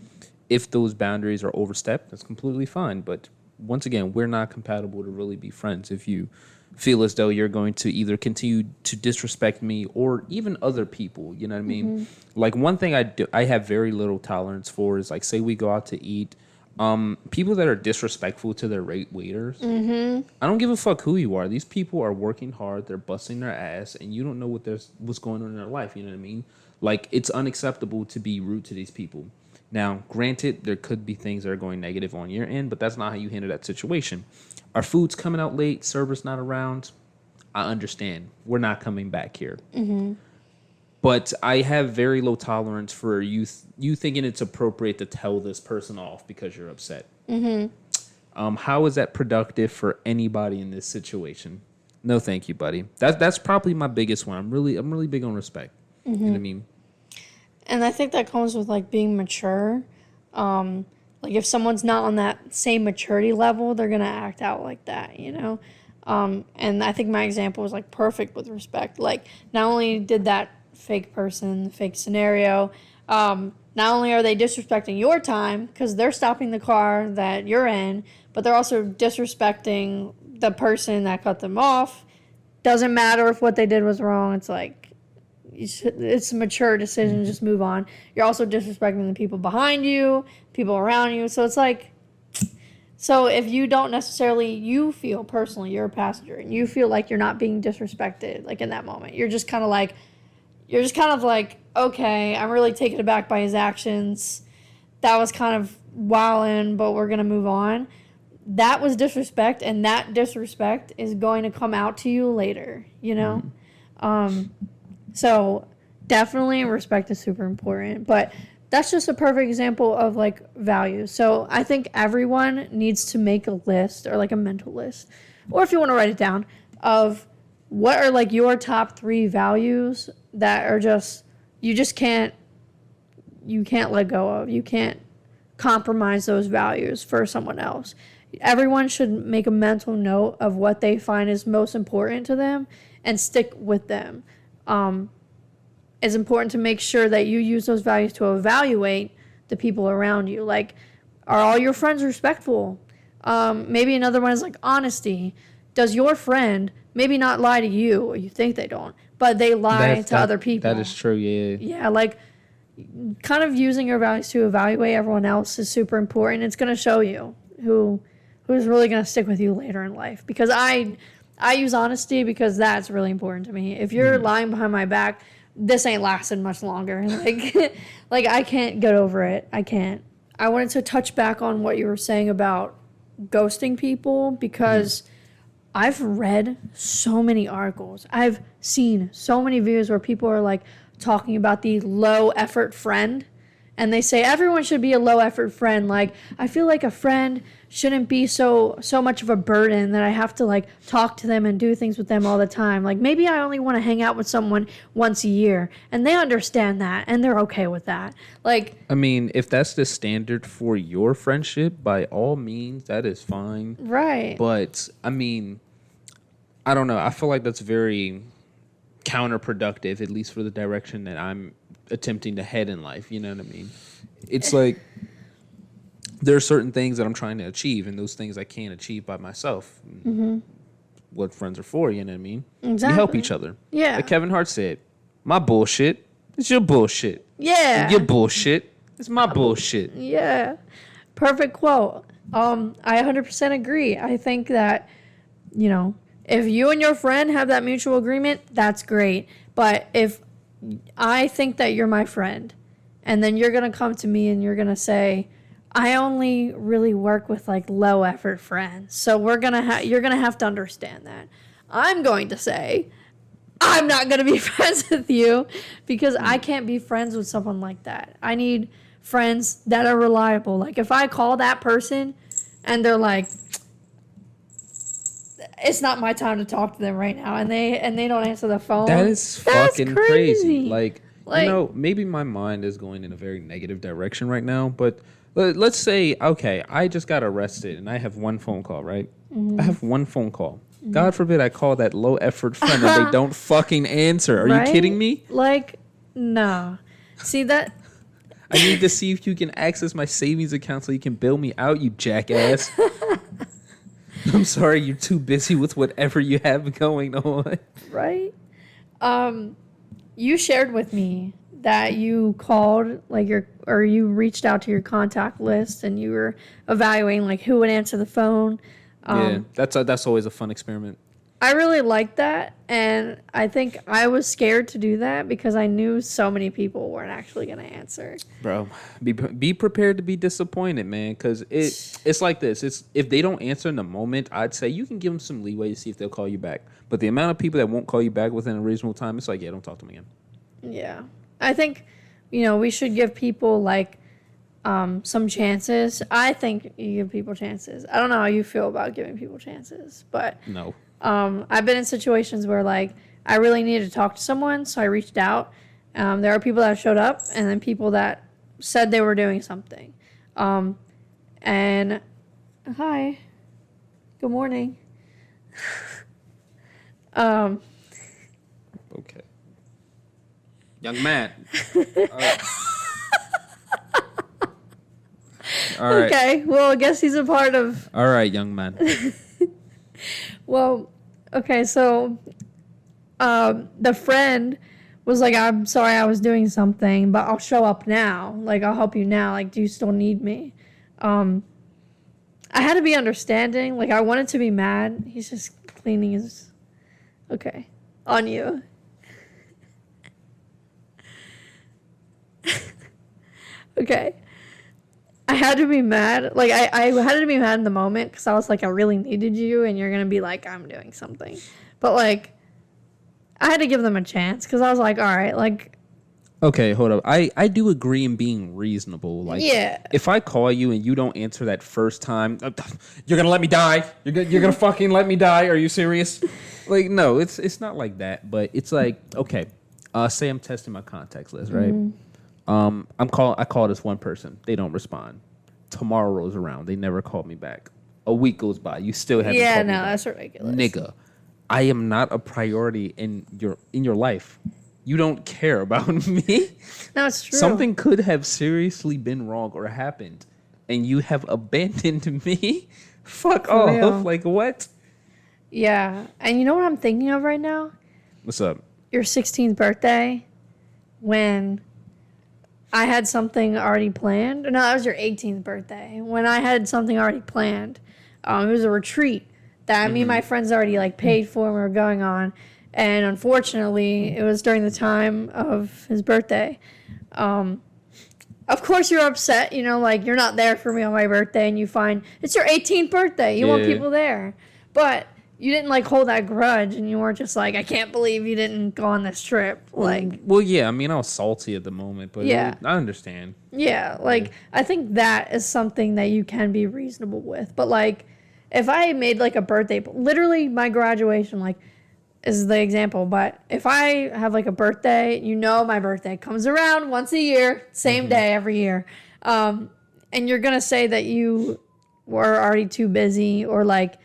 If those boundaries are overstepped, that's completely fine. But once again, we're not compatible to really be friends if you feel as though you're going to either continue to disrespect me or even other people. You know what I mean? Like, one thing I have very little tolerance for is, like, say we go out to eat. People that are disrespectful to their waiters. I don't give a fuck who you are. These people are working hard. They're busting their ass, and you don't know what's going on in their life. You know what I mean? Like, it's unacceptable to be rude to these people. Now, granted, there could be things that are going negative on your end, but that's not how you handle that situation. Our food's coming out late. Server's not around. I understand. We're not coming back here. But I have very low tolerance for you thinking it's appropriate to tell this person off because you're upset. How is that productive for anybody in this situation? No, thank you, buddy. That's probably my biggest one. I'm really big on respect. You know what I mean? And I think that comes with like being mature. Like if someone's not on that same maturity level, they're gonna act out like that, you know. And I think my example was like perfect with respect. Like not only did that fake person, the fake scenario, not only are they disrespecting your time because they're stopping the car that you're in, but they're also disrespecting the person that cut them off. Doesn't matter if what they did was wrong. It's like, it's a mature decision. Just move on. You're also disrespecting the people behind you, people around you. So it's like, so if you don't necessarily, you feel personally, you're a passenger and you feel like you're not being disrespected, like in that moment, you're just kind of like, okay, I'm really taken aback by his actions. That was kind of wildin', but we're going to move on. That was disrespect, and that disrespect is going to come out to you later, you know? So definitely respect is super important, but that's just a perfect example of like values. So I think everyone needs to make a list or like a mental list, or if you want to write it down, of what are like your top 3 values that are just, you can't let go of. You can't compromise those values for someone else. Everyone should make a mental note of what they find is most important to them and stick with them. It's important to make sure that you use those values to evaluate the people around you. Like, are all your friends respectful? Maybe another one is like honesty. Does your friend maybe not lie to you, or you think they don't, but they lie to other people? That is true, yeah. Yeah, like kind of using your values to evaluate everyone else is super important. It's going to show you who's really going to stick with you later in life. Because I use honesty because that's really important to me. If you're lying behind my back, this ain't lasting much longer. Like I can't get over it. I can't. I wanted to touch back on what you were saying about ghosting people because I've read so many articles. I've seen so many videos where people are like talking about the low effort friend, and they say everyone should be a low effort friend. Like, I feel like a friend shouldn't be so much of a burden that I have to like talk to them and do things with them all the time. Like, maybe I only want to hang out with someone once a year, and they understand that and they're okay with that. Like, I mean, if that's the standard for your friendship, by all means, that is fine. right. But I mean, I don't know. I feel like that's very counterproductive, at least for the direction that I'm attempting to head in life. You know what I mean? It's like there are certain things that I'm trying to achieve, and those things I can't achieve by myself. What friends are for, you know what I mean? Exactly. You help each other. Yeah. Like Kevin Hart said, my bullshit is your bullshit. Yeah. Your bullshit is my bullshit. Yeah. Perfect quote. I 100% agree. I think that, you know, if you and your friend have that mutual agreement, that's great. But if I think that you're my friend, and then you're going to come to me and you're going to say, I only really work with like low effort friends. So you're going to have to understand that. I'm going to say, I'm not going to be friends with you because I can't be friends with someone like that. I need friends that are reliable. Like if I call that person and they're like, it's not my time to talk to them right now, and they don't answer the phone. That's fucking crazy. Like, you know, maybe my mind is going in a very negative direction right now, but let's say, okay, I just got arrested and I have one phone call, right? I have one phone call. God forbid I call that low effort friend and they don't fucking answer. Are you kidding me? Like, no. See that? I need to see if you can access my savings account so you can bail me out, you jackass. I'm sorry, you're too busy with whatever you have going on. Right? You shared with me that you called you reached out to your contact list and you were evaluating like who would answer the phone. Yeah, that's always a fun experiment. I really liked that, and I think I was scared to do that because I knew so many people weren't actually going to answer. Bro, be prepared to be disappointed, man, because it's like this. It's if they don't answer in the moment, I'd say you can give them some leeway to see if they'll call you back. But the amount of people that won't call you back within a reasonable time, it's like, yeah, don't talk to them again. Yeah. I think, we should give people like some chances. I think you give people chances. I don't know how you feel about giving people chances, but No. I've been in situations where like I really needed to talk to someone, so I reached out. There are people that showed up, and then people that said they were doing something. And hi, good morning. Okay. Young man. All right. Okay, well, I guess he's a part of. All right, young man. Well, okay, so the friend was like, I'm sorry I was doing something, but I'll show up now. Like, I'll help you now. Like, do you still need me? I had to be understanding. Like, I wanted to be mad. He's just cleaning his. Okay, on you. Okay. I had to be mad. Like, I had to be mad in the moment because I was like, I really needed you, and you're going to be like, I'm doing something. But, like, I had to give them a chance because I was like, all right, like. Okay, hold up. I do agree in being reasonable. Like, yeah. If I call you and you don't answer that first time, you're going to let me die? You're going to fucking let me die? Are you serious? Like, no, it's not like that. But it's like, okay, say I'm testing my contacts list, right? I call this one person. They don't respond. Tomorrow rolls around. They never called me back. A week goes by. You still haven't called me back. That's ridiculous. Nigga, I am not a priority in your life. You don't care about me. No, it's true. Something could have seriously been wrong or happened, and you have abandoned me. Fuck For off. real. Like, what? Yeah. And you know what I'm thinking of right now? What's up? Your 16th birthday, when I had something already planned. No, that was your 18th birthday. When I had something already planned. It was a retreat that me and my friends already like paid for and we were going on. And unfortunately, it was during the time of his birthday. Of course you're upset, like you're not there for me on my birthday and you find it's your 18th birthday. You want people there. But you didn't like hold that grudge and you weren't just like, I can't believe you didn't go on this trip. Like, well, yeah, I mean, I was salty at the moment, but I understand. Yeah, like I think that is something that you can be reasonable with. But like if I made like a birthday, literally my graduation like is the example, but if I have like a birthday, my birthday comes around once a year, same day every year. And you're going to say that you were already too busy or like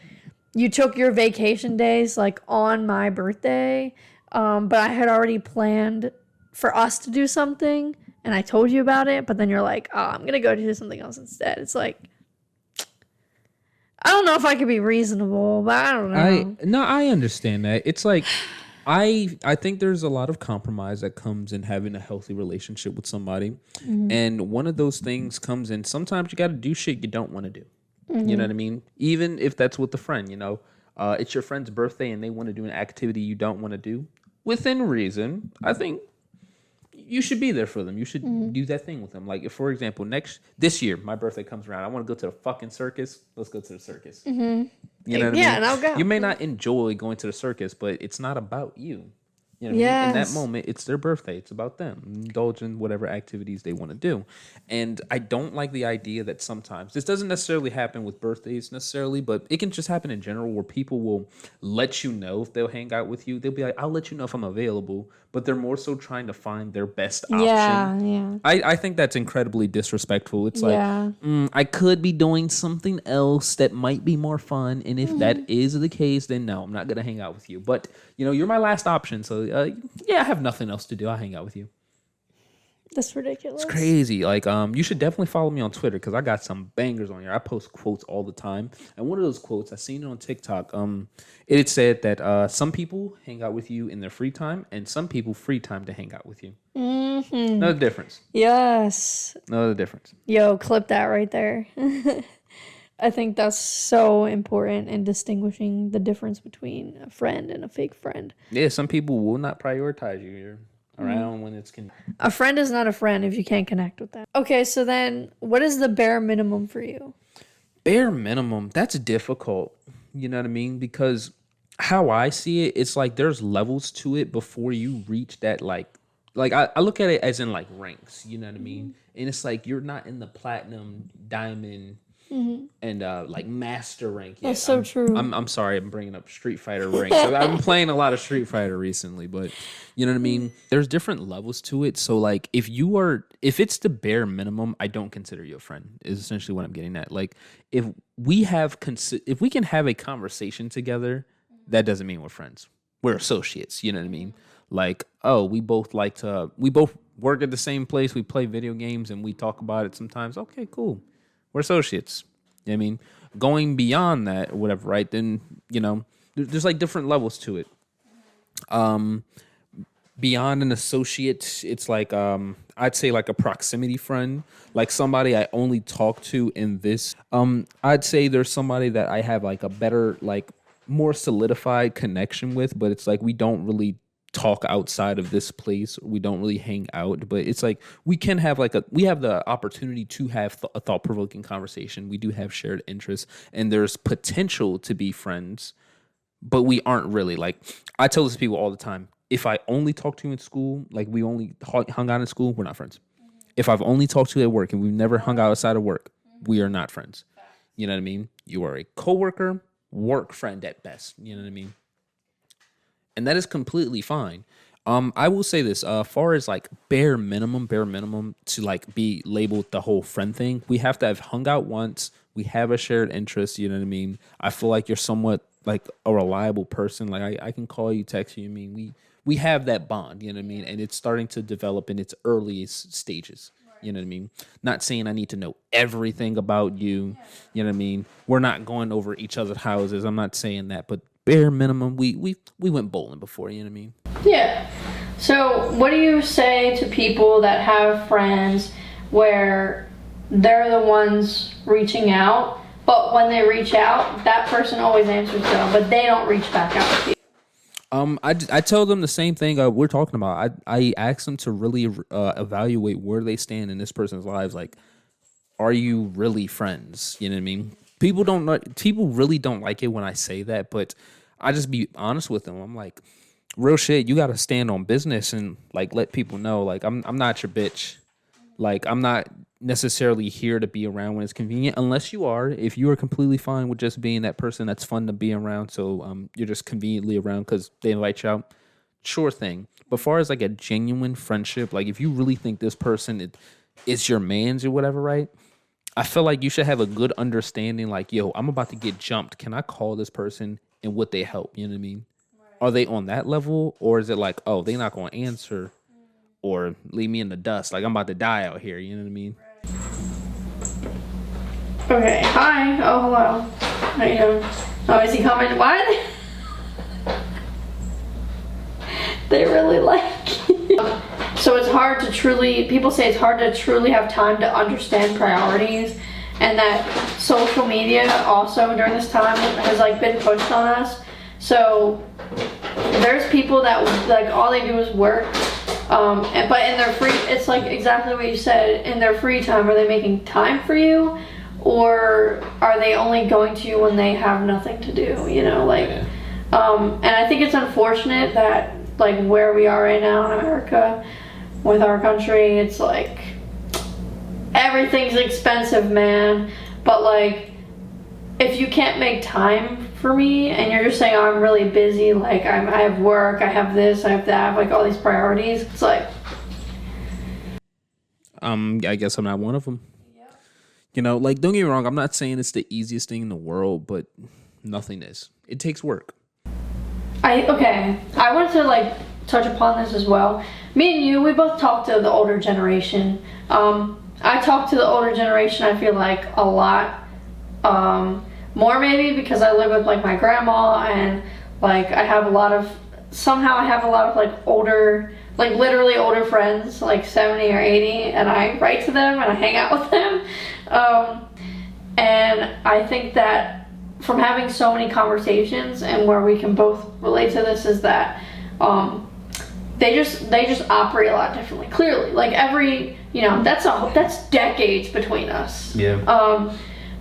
you took your vacation days like on my birthday, but I had already planned for us to do something and I told you about it, but then you're like, oh, I'm going to go do something else instead. It's like, I don't know if I could be reasonable, but I don't know. I understand that. It's like, I think there's a lot of compromise that comes in having a healthy relationship with somebody. And one of those things comes in, sometimes you got to do shit you don't want to do. You know what I mean? Even if that's with a friend, it's your friend's birthday and they want to do an activity you don't want to do. Within reason, I think you should be there for them. You should do that thing with them. Like, if, for example, this year, my birthday comes around, I want to go to the fucking circus. Let's go to the circus. You know what I mean? Yeah, and I'll go. You may not enjoy going to the circus, but it's not about you. You know what I mean? In that moment, it's their birthday. It's about them. Indulge in whatever activities they want to do. And I don't like the idea that sometimes, this doesn't necessarily happen with birthdays necessarily, but it can just happen in general where people will let you know if they'll hang out with you. They'll be like, I'll let you know if I'm available, but they're more so trying to find their best option. Yeah. I think that's incredibly disrespectful. It's like, I could be doing something else that might be more fun. And if that is the case, then no, I'm not going to hang out with you. But, you're my last option. So, I have nothing else to do. I'll hang out with you. That's ridiculous. It's crazy. Like, you should definitely follow me on Twitter because I got some bangers on here. I post quotes all the time. And one of those quotes, I seen it on TikTok. It said that some people hang out with you in their free time and some people free time to hang out with you. Another difference. Yes. Another difference. Yo, clip that right there. I think that's so important in distinguishing the difference between a friend and a fake friend. Yeah, some people will not prioritize you. You're around when it's convenient. A friend is not a friend if you can't connect with them. Okay, so then what is the bare minimum for you? Bare minimum, that's difficult. You know what I mean? Because how I see it, it's like there's levels to it before you reach that like like I look at it as in like ranks, you know what I mean? And it's like you're not in the platinum, diamond, and like master rank yet. That's so true. I'm sorry, I'm bringing up Street Fighter ranks. So I've been playing a lot of Street Fighter recently, but you know what I mean? There's different levels to it. So like if it's the bare minimum, I don't consider you a friend. Is essentially what I'm getting at. Like if we can have a conversation together, that doesn't mean we're friends. We're associates, you know what I mean? Like, oh, we both work at the same place, we play video games and we talk about it sometimes. Okay, cool. We're associates. You know what I mean? Going beyond that or whatever, right? Then, you know, there's like different levels to it. Beyond an associate, it's like I'd say like a proximity friend, like somebody I only talk to in this. I'd say there's somebody that I have like a better, like more solidified connection with, but it's like we don't really talk outside of this place. We don't really hang out, but it's like we can have we have the opportunity to have a thought-provoking conversation. We do have shared interests, and there's potential to be friends, but we aren't really. Like I tell this to people all the time. If I only talk to you in school, like we only hung out in school, we're not friends. If I've only talked to you at work and we've never hung out outside of work, we are not friends. You know what I mean? You are a coworker, work friend at best. You know what I mean? And that is completely fine. I will say this, far as like bare minimum to like be labeled the whole friend thing, we have to have hung out once. We have a shared interest. You know what I mean? I feel like you're somewhat like a reliable person. Like I can call you, text you. I mean, we have that bond, you know what I mean? And it's starting to develop in its earliest stages. You know what I mean? Not saying I need to know everything about you. You know what I mean? We're not going over each other's houses. I'm not saying that, but bare minimum, we went bowling before, you know what I mean? Yeah. So what do you say to people that have friends where they're the ones reaching out, but when they reach out, that person always answers them, but they don't reach back out to you? I tell them the same thing we're talking about. I ask them to really evaluate where they stand in this person's lives. Like, are you really friends? You know what I mean? People really don't like it when I say that, but I just be honest with them. I'm like, real shit, you got to stand on business and like let people know, like I'm not your bitch. Like I'm not necessarily here to be around when it's convenient, unless you are. If you are completely fine with just being that person that's fun to be around, so you're just conveniently around because they invite you out, sure thing. But far as like a genuine friendship, like if you really think this person is your man's or whatever, right? I feel like you should have a good understanding, like, yo, I'm about to get jumped. Can I call this person and would they help? You know what I mean? Right. Are they on that level? Or is it like, oh, they're not going to answer or leave me in the dust? Like, I'm about to die out here. You know what I mean? Right. Okay. Hi. Oh, hello. How you doing? Oh, is he coming? What? They really like you. So it's hard to truly, people say it's hard to truly have time to understand priorities, and that social media also during this time has like been pushed on us. So there's people that like all they do is work, but in their free, it's like exactly what you said, in their free time, are they making time for you, or are they only going to you when they have nothing to do, you know, like, and I think it's unfortunate that like where we are right now in America with our country, it's like everything's expensive, man. But like if you can't make time for me and you're just saying, oh, I'm really busy, like I have work, I have this, I have that, I have like all these priorities, it's like I guess I'm not one of them. Yep. You know, like don't get me wrong, I'm not saying it's the easiest thing in the world, but nothing is. It takes work. I wanted to like touch upon this as well. Me and you, we both talk to the older generation. I talk to the older generation, I feel like a lot more, maybe because I live with like my grandma, and like I have a lot of like older, like literally older friends, like 70 or 80, and I write to them and I hang out with them. And I think that from having so many conversations, and where we can both relate to this, is that they just operate a lot differently. Clearly, like every, you know, that's decades between us. Yeah.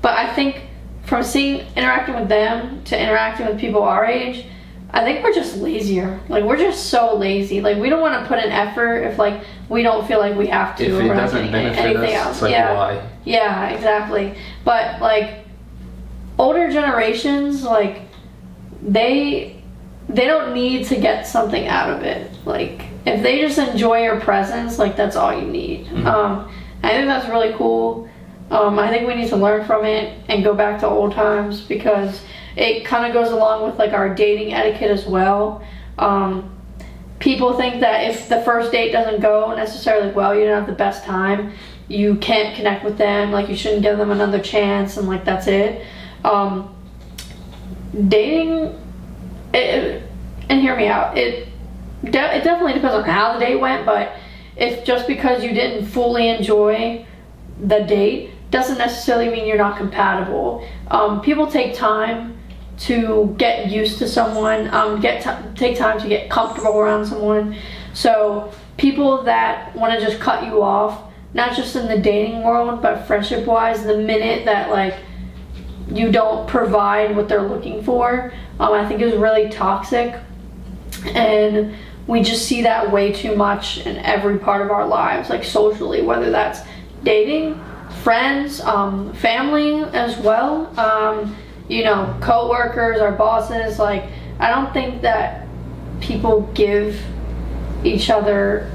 But I think from interacting with them to interacting with people our age, I think we're just lazier. Like, we're just so lazy. Like, we don't want to put in effort if, like, we don't feel like we have to. If it doesn't benefit us, it's like, why? Yeah, exactly. But, like, older generations, like, they don't need to get something out of it. Like, if they just enjoy your presence, like, that's all you need. I think that's really cool. I think we need to learn from it and go back to old times, because it kind of goes along with, like, our dating etiquette as well. People think that if the first date doesn't go necessarily well, you didn't have the best time, you can't connect with them, like, you shouldn't give them another chance, and, like, that's it. Dating, and hear me out, it definitely depends on how the date went, but if just because you didn't fully enjoy the date doesn't necessarily mean you're not compatible. People take time to get used to someone, take time to get comfortable around someone. So people that want to just cut you off, not just in the dating world, but friendship wise, the minute that, like, you don't provide what they're looking for, I think is really toxic. And we just see that way too much in every part of our lives, like socially, whether that's dating, friends, family as well, you know, co-workers, our bosses. Like, I don't think that people give each other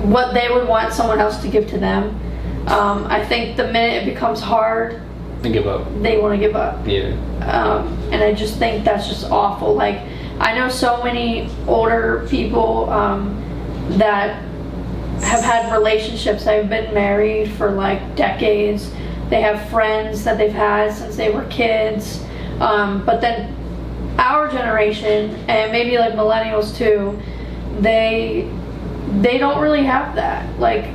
what they would want someone else to give to them. I think the minute it becomes hard, they give up. They want to give up. Yeah. And I just think that's just awful. Like, I know so many older people that have had relationships. They've been married for, like, decades. They have friends that they've had since they were kids. But then our generation, and maybe, like, millennials too, they don't really have that. Like,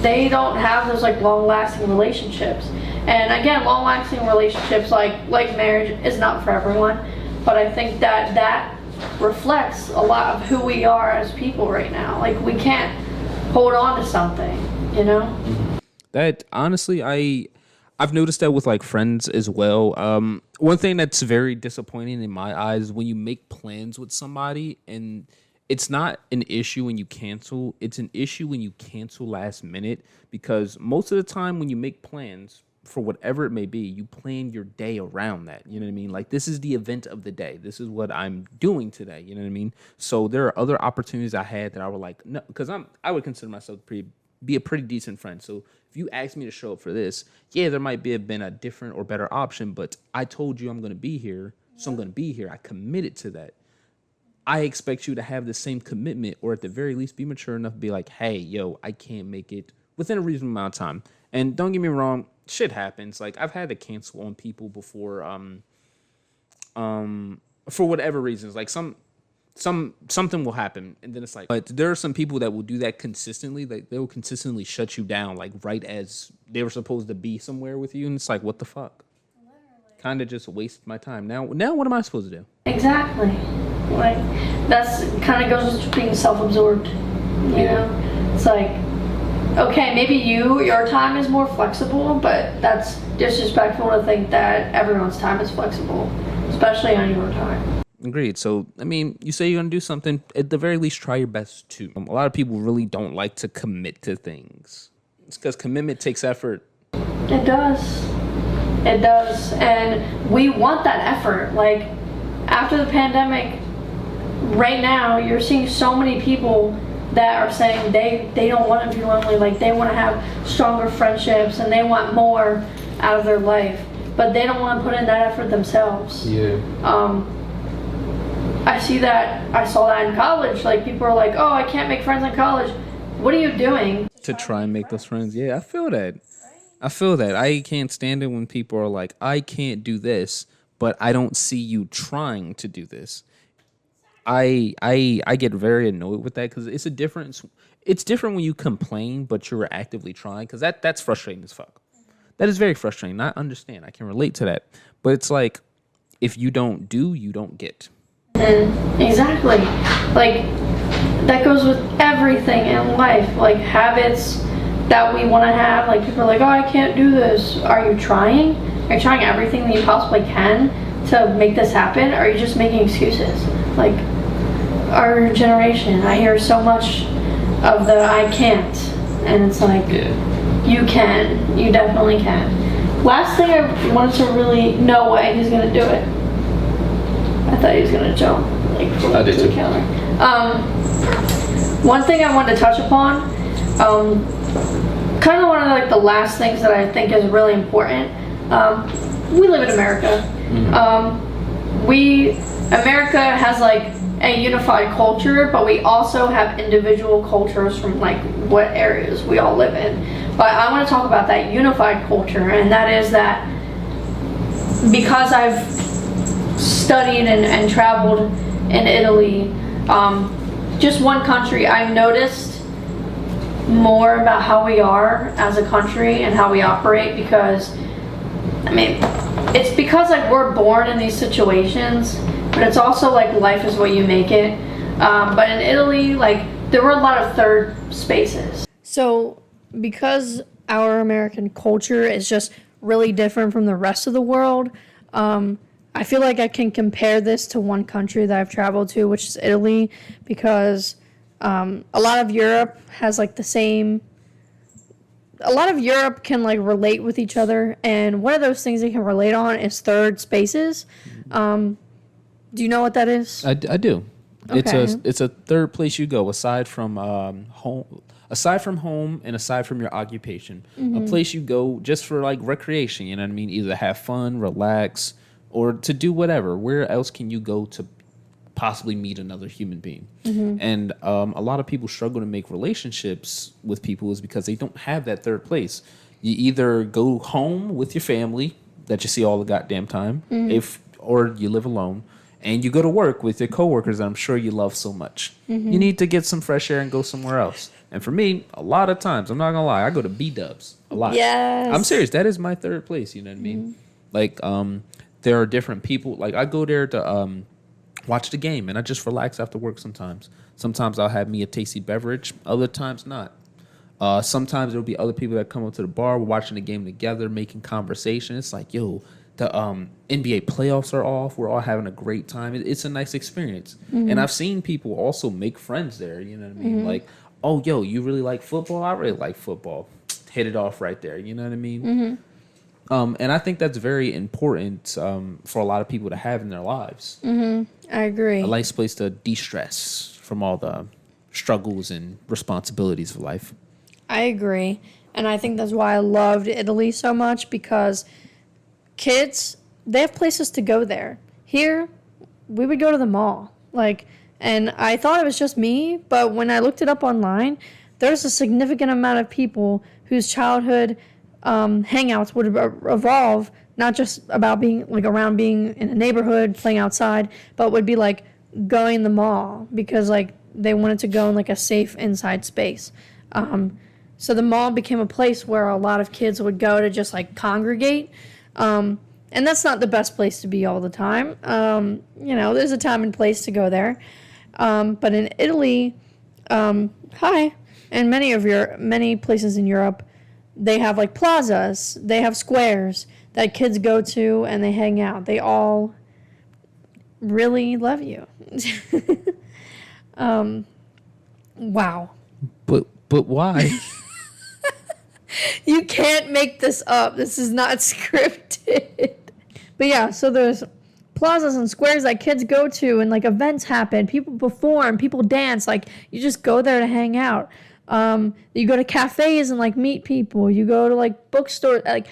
they don't have those, like, long-lasting relationships. And again, long-lasting relationships, like marriage, is not for everyone. But I think that reflects a lot of who we are as people right now. Like, we can't hold on to something, you know? That, honestly, I've noticed that with, like, friends as well. One thing that's very disappointing in my eyes is when you make plans with somebody and it's not an issue when you cancel. It's an issue when you cancel last minute, because most of the time when you make plans, for whatever it may be, you plan your day around that. You know what I mean? Like, this is the event of the day. This is what I'm doing today. You know what I mean? So there are other opportunities I had that I were like, no, because I would consider myself be a pretty decent friend. So if you asked me to show up for this, yeah, there might have been a different or better option, but I told you I'm going to be here, so I'm going to be here. I committed to that. I expect you to have the same commitment, or at the very least be mature enough to be like, hey, yo, I can't make it within a reasonable amount of time. And don't get me wrong, shit happens. Like, I've had to cancel on people before, for whatever reasons. Like, something will happen, and then it's like, but there are some people that will do that consistently. Like, they will consistently shut you down, like, right as they were supposed to be somewhere with you, and it's like, what the fuck? Kind of just waste my time. Now what am I supposed to do? Exactly. Like, that's kind of goes with being self-absorbed. You know, it's like, okay, maybe your time is more flexible, but that's disrespectful to think that everyone's time is flexible, especially on your time. Agreed. So, I mean, you say you're going to do something, at the very least, try your best to. A lot of people really don't like to commit to things. It's because commitment takes effort. It does. It does. And we want that effort. Like, after the pandemic, right now, you're seeing so many people that are saying they don't want to be lonely. Like, they want to have stronger friendships and they want more out of their life, but they don't want to put in that effort themselves. Yeah. I saw that in college. Like, people are like, oh, I can't make friends in college. What are you doing to try and make those friends? Yeah, I feel that. I can't stand it when people are like, I can't do this, but I don't see you trying to do this. I get very annoyed with that, because it's a difference. It's different when you complain, but you're actively trying, because that's frustrating as fuck. That is very frustrating. I understand. I can relate to that. But it's like, if you don't do, you don't get. Exactly. Like, that goes with everything in life. Like, habits that we want to have. Like, people are like, oh, I can't do this. Are you trying? Are you trying everything that you possibly can to make this happen, or are you just making excuses? Like, our generation, I hear so much of the I can't, and it's like, you can, you definitely can. Last thing I wanted to really, no way he's gonna do it. I thought he was gonna jump, like, from I did the too. counter. One thing I wanted to touch upon, kind of one of like the last things that I think is really important. We live in America. America has like a unified culture, but we also have individual cultures from like what areas we all live in. But I want to talk about that unified culture, and that is that because I've studied and traveled in Italy, just one country, I've noticed more about how we are as a country and how we operate, because I mean, it's because like we're born in these situations, but it's also like life is what you make it. But in Italy, like there were a lot of third spaces. So because our American culture is just really different from the rest of the world, I feel like I can compare this to one country that I've traveled to, which is Italy, because a lot of Europe has like the same. A lot of Europe can like relate with each other, and one of those things they can relate on is third spaces. Do you know what that is? I do. Okay. It's a third place you go aside from home, and aside from your occupation. A place you go just for like recreation. You know what I mean? Either have fun, relax, or to do whatever. Where else can you go to possibly meet another human being? And a lot of people struggle to make relationships with people is because they don't have that third place. You either go home with your family that you see all the goddamn time, or you live alone, and you go to work with your coworkers that I'm sure you love so much. You need to get some fresh air and go somewhere else. And for me, a lot of times, I'm not gonna lie, I go to B-dubs a lot. Yes. I'm serious. That is my third place. You know what I mean? Like, there are different people. Like, I go there to watch the game, and I just relax after work sometimes. Sometimes I'll have me a tasty beverage. Other times not. Sometimes there'll be other people that come up to the bar. We're watching the game together, making conversation. It's like, yo, the NBA playoffs are off. We're all having a great time. It's a nice experience. And I've seen people also make friends there. You know what I mean? Like, oh, yo, you really like football? I really like football. Hit it off right there. You know what I mean? And I think that's very important for a lot of people to have in their lives. I agree. A nice place to de-stress from all the struggles and responsibilities of life. I agree. And I think that's why I loved Italy so much, because kids, they have places to go there. Here, we would go to the mall. Like, and I thought it was just me, but when I looked it up online, there's a significant amount of people whose childhood hangouts would evolve not just about being like around being in a neighborhood playing outside, but would be like going to the mall because like they wanted to go in like a safe inside space. So the mall became a place where a lot of kids would go to just like congregate. And that's not the best place to be all the time. There's a time and place to go there. But in Italy, and many places in Europe, they have like plazas, they have squares that kids go to and they hang out. They all really love you. Wow. But why? You can't make this up. This is not scripted. But yeah, so there's plazas and squares that kids go to and like events happen. People perform, people dance. Like you just go there to hang out. You go to cafes and like meet people. You go to like bookstores. Like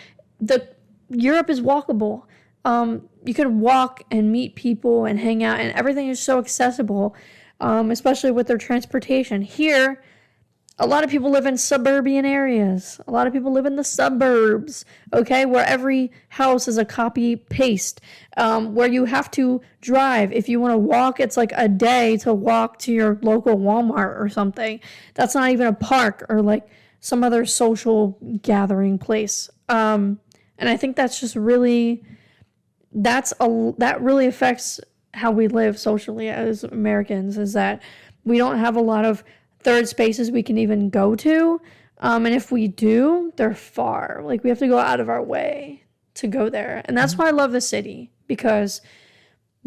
Europe is walkable. You could walk and meet people and hang out, and everything is so accessible, especially with their transportation. Here, a lot of people live in suburban areas. A lot of people live in the suburbs, okay, where every house is a copy-paste, where you have to drive. If you want to walk, it's like a day to walk to your local Walmart or something. That's not even a park or like some other social gathering place. And I think that's just really, that really affects how we live socially as Americans, is that we don't have a lot of third spaces we can even go to. And if we do, they're far. Like we have to go out of our way to go there. And that's why I love the city, because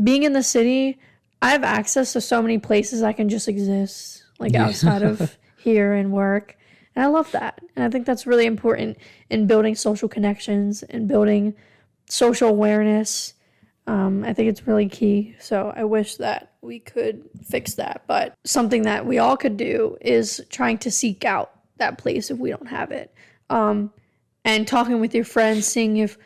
being in the city, I have access to so many places I can just exist, like outside of here and work. And I love that. And I think that's really important in building social connections and building social awareness. I think it's really key. So I wish that we could fix that. But something that we all could do is trying to seek out that place if we don't have it. And talking with your friends, seeing if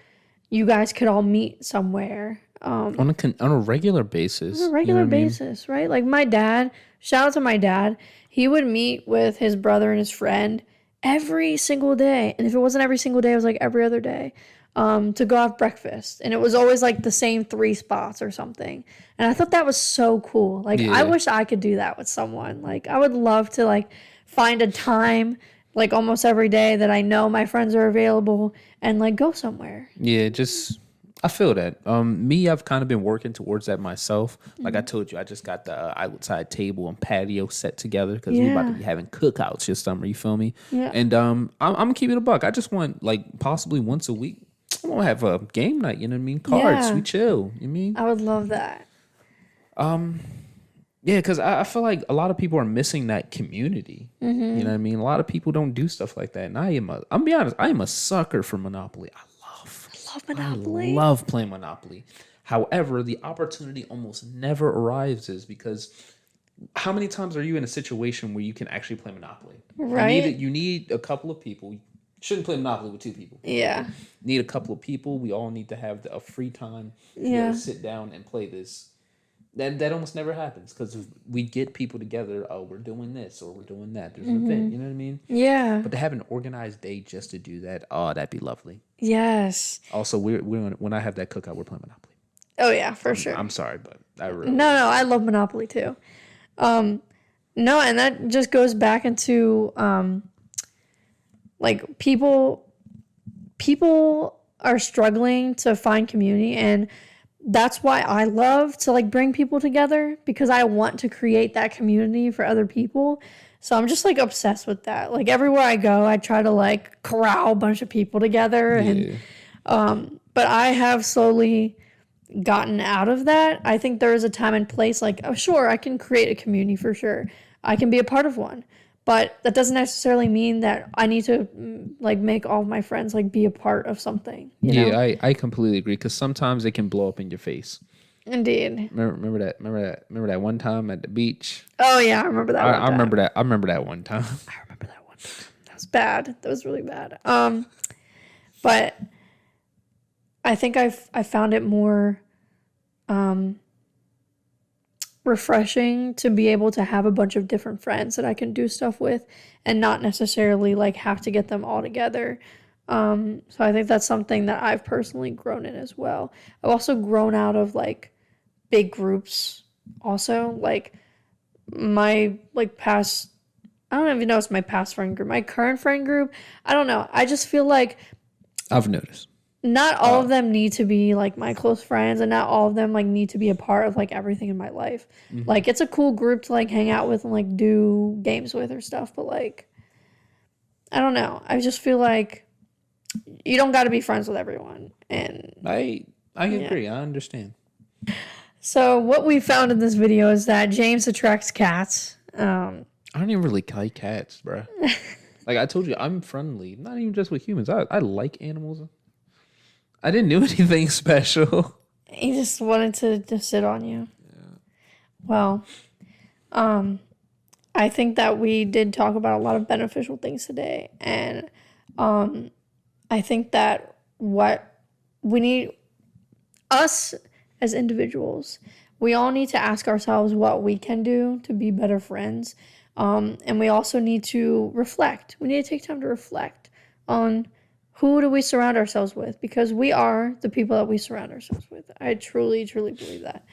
you guys could all meet somewhere. On a regular basis. On a regular basis, right? Like my dad, shout out to my dad. He would meet with his brother and his friend every single day. And if it wasn't every single day, it was like every other day, to go have breakfast. And it was always like the same 3 spots or something. And I thought that was so cool. Like, I wish I could do that with someone. Like, I would love to like find a time like almost every day that I know my friends are available and like go somewhere. Yeah, I feel that. Me, I've kind of been working towards that myself. Like I told you, I just got the outside table and patio set together because we're about to be having cookouts this summer. You feel me? Yeah. And I'm gonna keep it a buck. I just want like possibly once a week. I want to have a game night. You know what I mean? Cards, we chill. You mean? I would love that. Yeah, because I feel like a lot of people are missing that community. You know what I mean? A lot of people don't do stuff like that. And I'm be honest, I am a sucker for Monopoly. I love Monopoly. I love playing Monopoly. However, the opportunity almost never arises because how many times are you in a situation where you can actually play Monopoly? Right. You need a couple of people. You shouldn't play Monopoly with 2 people. Yeah. Need a couple of people. We all need to have a free time to sit down and play this. That almost never happens because we get people together. Oh, we're doing this or we're doing that. There's an event. You know what I mean? Yeah. But to have an organized day just to do that, oh, that'd be lovely. Yes. Also, when I have that cookout, we're playing Monopoly. Oh yeah, for sure. I'm sorry, but I really no, I love Monopoly too. No, and that just goes back into like people are struggling to find community, and that's why I love to like bring people together, because I want to create that community for other people. So I'm just like obsessed with that. Like everywhere I go, I try to like corral a bunch of people together. And but I have slowly gotten out of that. I think there is a time and place, like, oh sure, I can create a community for sure. I can be a part of one. But that doesn't necessarily mean that I need to like make all of my friends like be a part of something. You know? I completely agree, because sometimes it can blow up in your face. Indeed. Remember that one time at the beach? Oh yeah, I remember that. I remember that. I remember that one time. I remember that one time. That was bad. That was really bad. But I think I found it more refreshing to be able to have a bunch of different friends that I can do stuff with and not necessarily like have to get them all together. So I think that's something that I've personally grown in as well. I've also grown out of like big groups also, like my like past, I don't even know if it's my past friend group, my current friend group. I don't know. I just feel like I've noticed. Not all of them need to be like my close friends, and not all of them like need to be a part of like everything in my life. Like it's a cool group to like hang out with and like do games with or stuff, but like I don't know. I just feel like you don't got to be friends with everyone. And I agree. I understand. So what we found in this video is that James attracts cats. I don't even really like cats, bro. Like I told you, I'm friendly. Not even just with humans. I like animals. I didn't do anything special. He just wanted to just sit on you. Yeah. Well, I think that we did talk about a lot of beneficial things today, and I think that what we need, us as individuals, we all need to ask ourselves what we can do to be better friends, and we also need to reflect. We need to take time to reflect on who do we surround ourselves with, because we are the people that we surround ourselves with. I truly, truly believe that.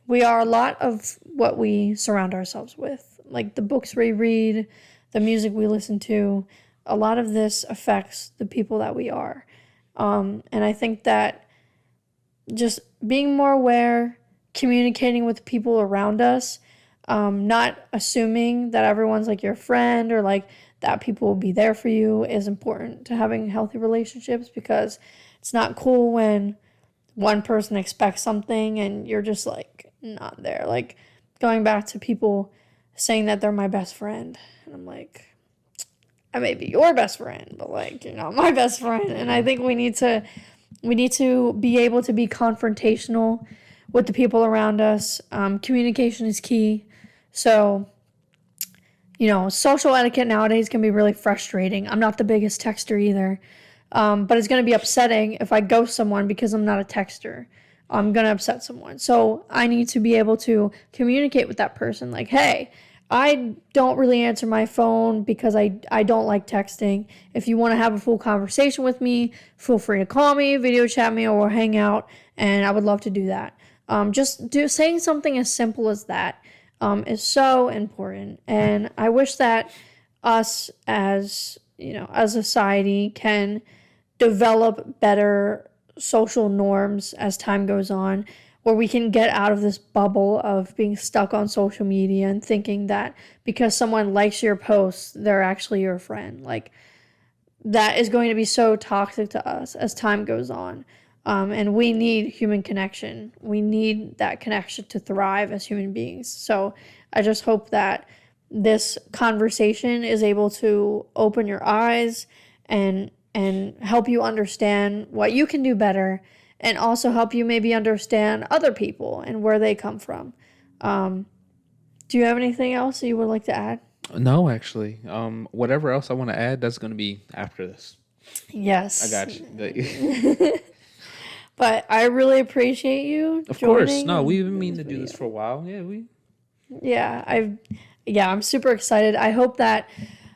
We are a lot of what we surround ourselves with, like the books we read, the music we listen to. A lot of this affects the people that we are. And I think that just being more aware, communicating with people around us, not assuming that everyone's like your friend or like that people will be there for you is important to having healthy relationships, because it's not cool when one person expects something and you're just like not there. Like going back to people saying that they're my best friend, and I'm like, I may be your best friend, but like you're not my best friend. And I think we need to be able to be confrontational with the people around us. Communication is key. So, social etiquette nowadays can be really frustrating. I'm not the biggest texter either. But it's going to be upsetting if I ghost someone because I'm not a texter. I'm going to upset someone. So I need to be able to communicate with that person. Like, hey, I don't really answer my phone because I don't like texting. If you want to have a full conversation with me, feel free to call me, video chat me, or hang out. And I would love to do that. Saying something as simple as that is so important. And I wish that us as a society can develop better social norms as time goes on, where we can get out of this bubble of being stuck on social media and thinking that because someone likes your posts, they're actually your friend. Like, that is going to be so toxic to us as time goes on. And we need human connection. We need that connection to thrive as human beings. So I just hope that this conversation is able to open your eyes and help you understand what you can do better, and also help you maybe understand other people and where they come from. Do you have anything else that you would like to add? No, actually. Whatever else I want to add, that's going to be after this. Yes. I got you. But I really appreciate you. Of course. No, we've been meaning to do this for a while. Yeah, I'm super excited. I hope that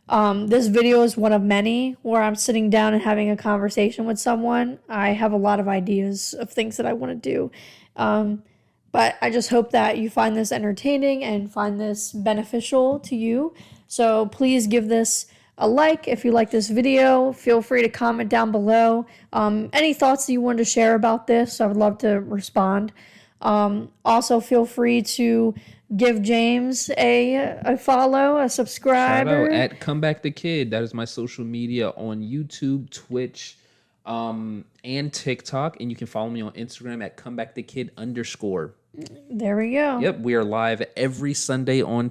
this video is one of many where I'm sitting down and having a conversation with someone. I have a lot of ideas of things that I want to do. But I just hope that you find this entertaining and find this beneficial to you. So please give this a like if you like this video. Feel free to comment down below. Any thoughts that you wanted to share about this, I would love to respond. Also, feel free to give James a follow, a subscriber. Shout out at ComeBackTheKid. That is my social media on YouTube, Twitch, and TikTok. And you can follow me on Instagram at ComeBackTheKid_. There we go. Yep, we are live every Sunday on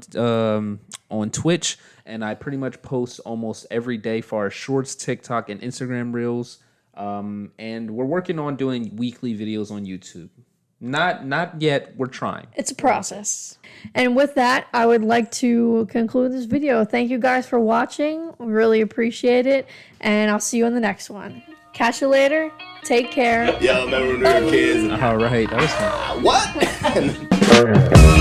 Twitch, and I pretty much post almost every day for our shorts, TikTok, and Instagram reels. And we're working on doing weekly videos on YouTube. Not yet. We're trying. It's a process. And with that, I would like to conclude this video. Thank you guys for watching. We really appreciate it. And I'll see you in the next one. Catch you later. Take care. Yo, remember when we were kids? All right. That was fun. What?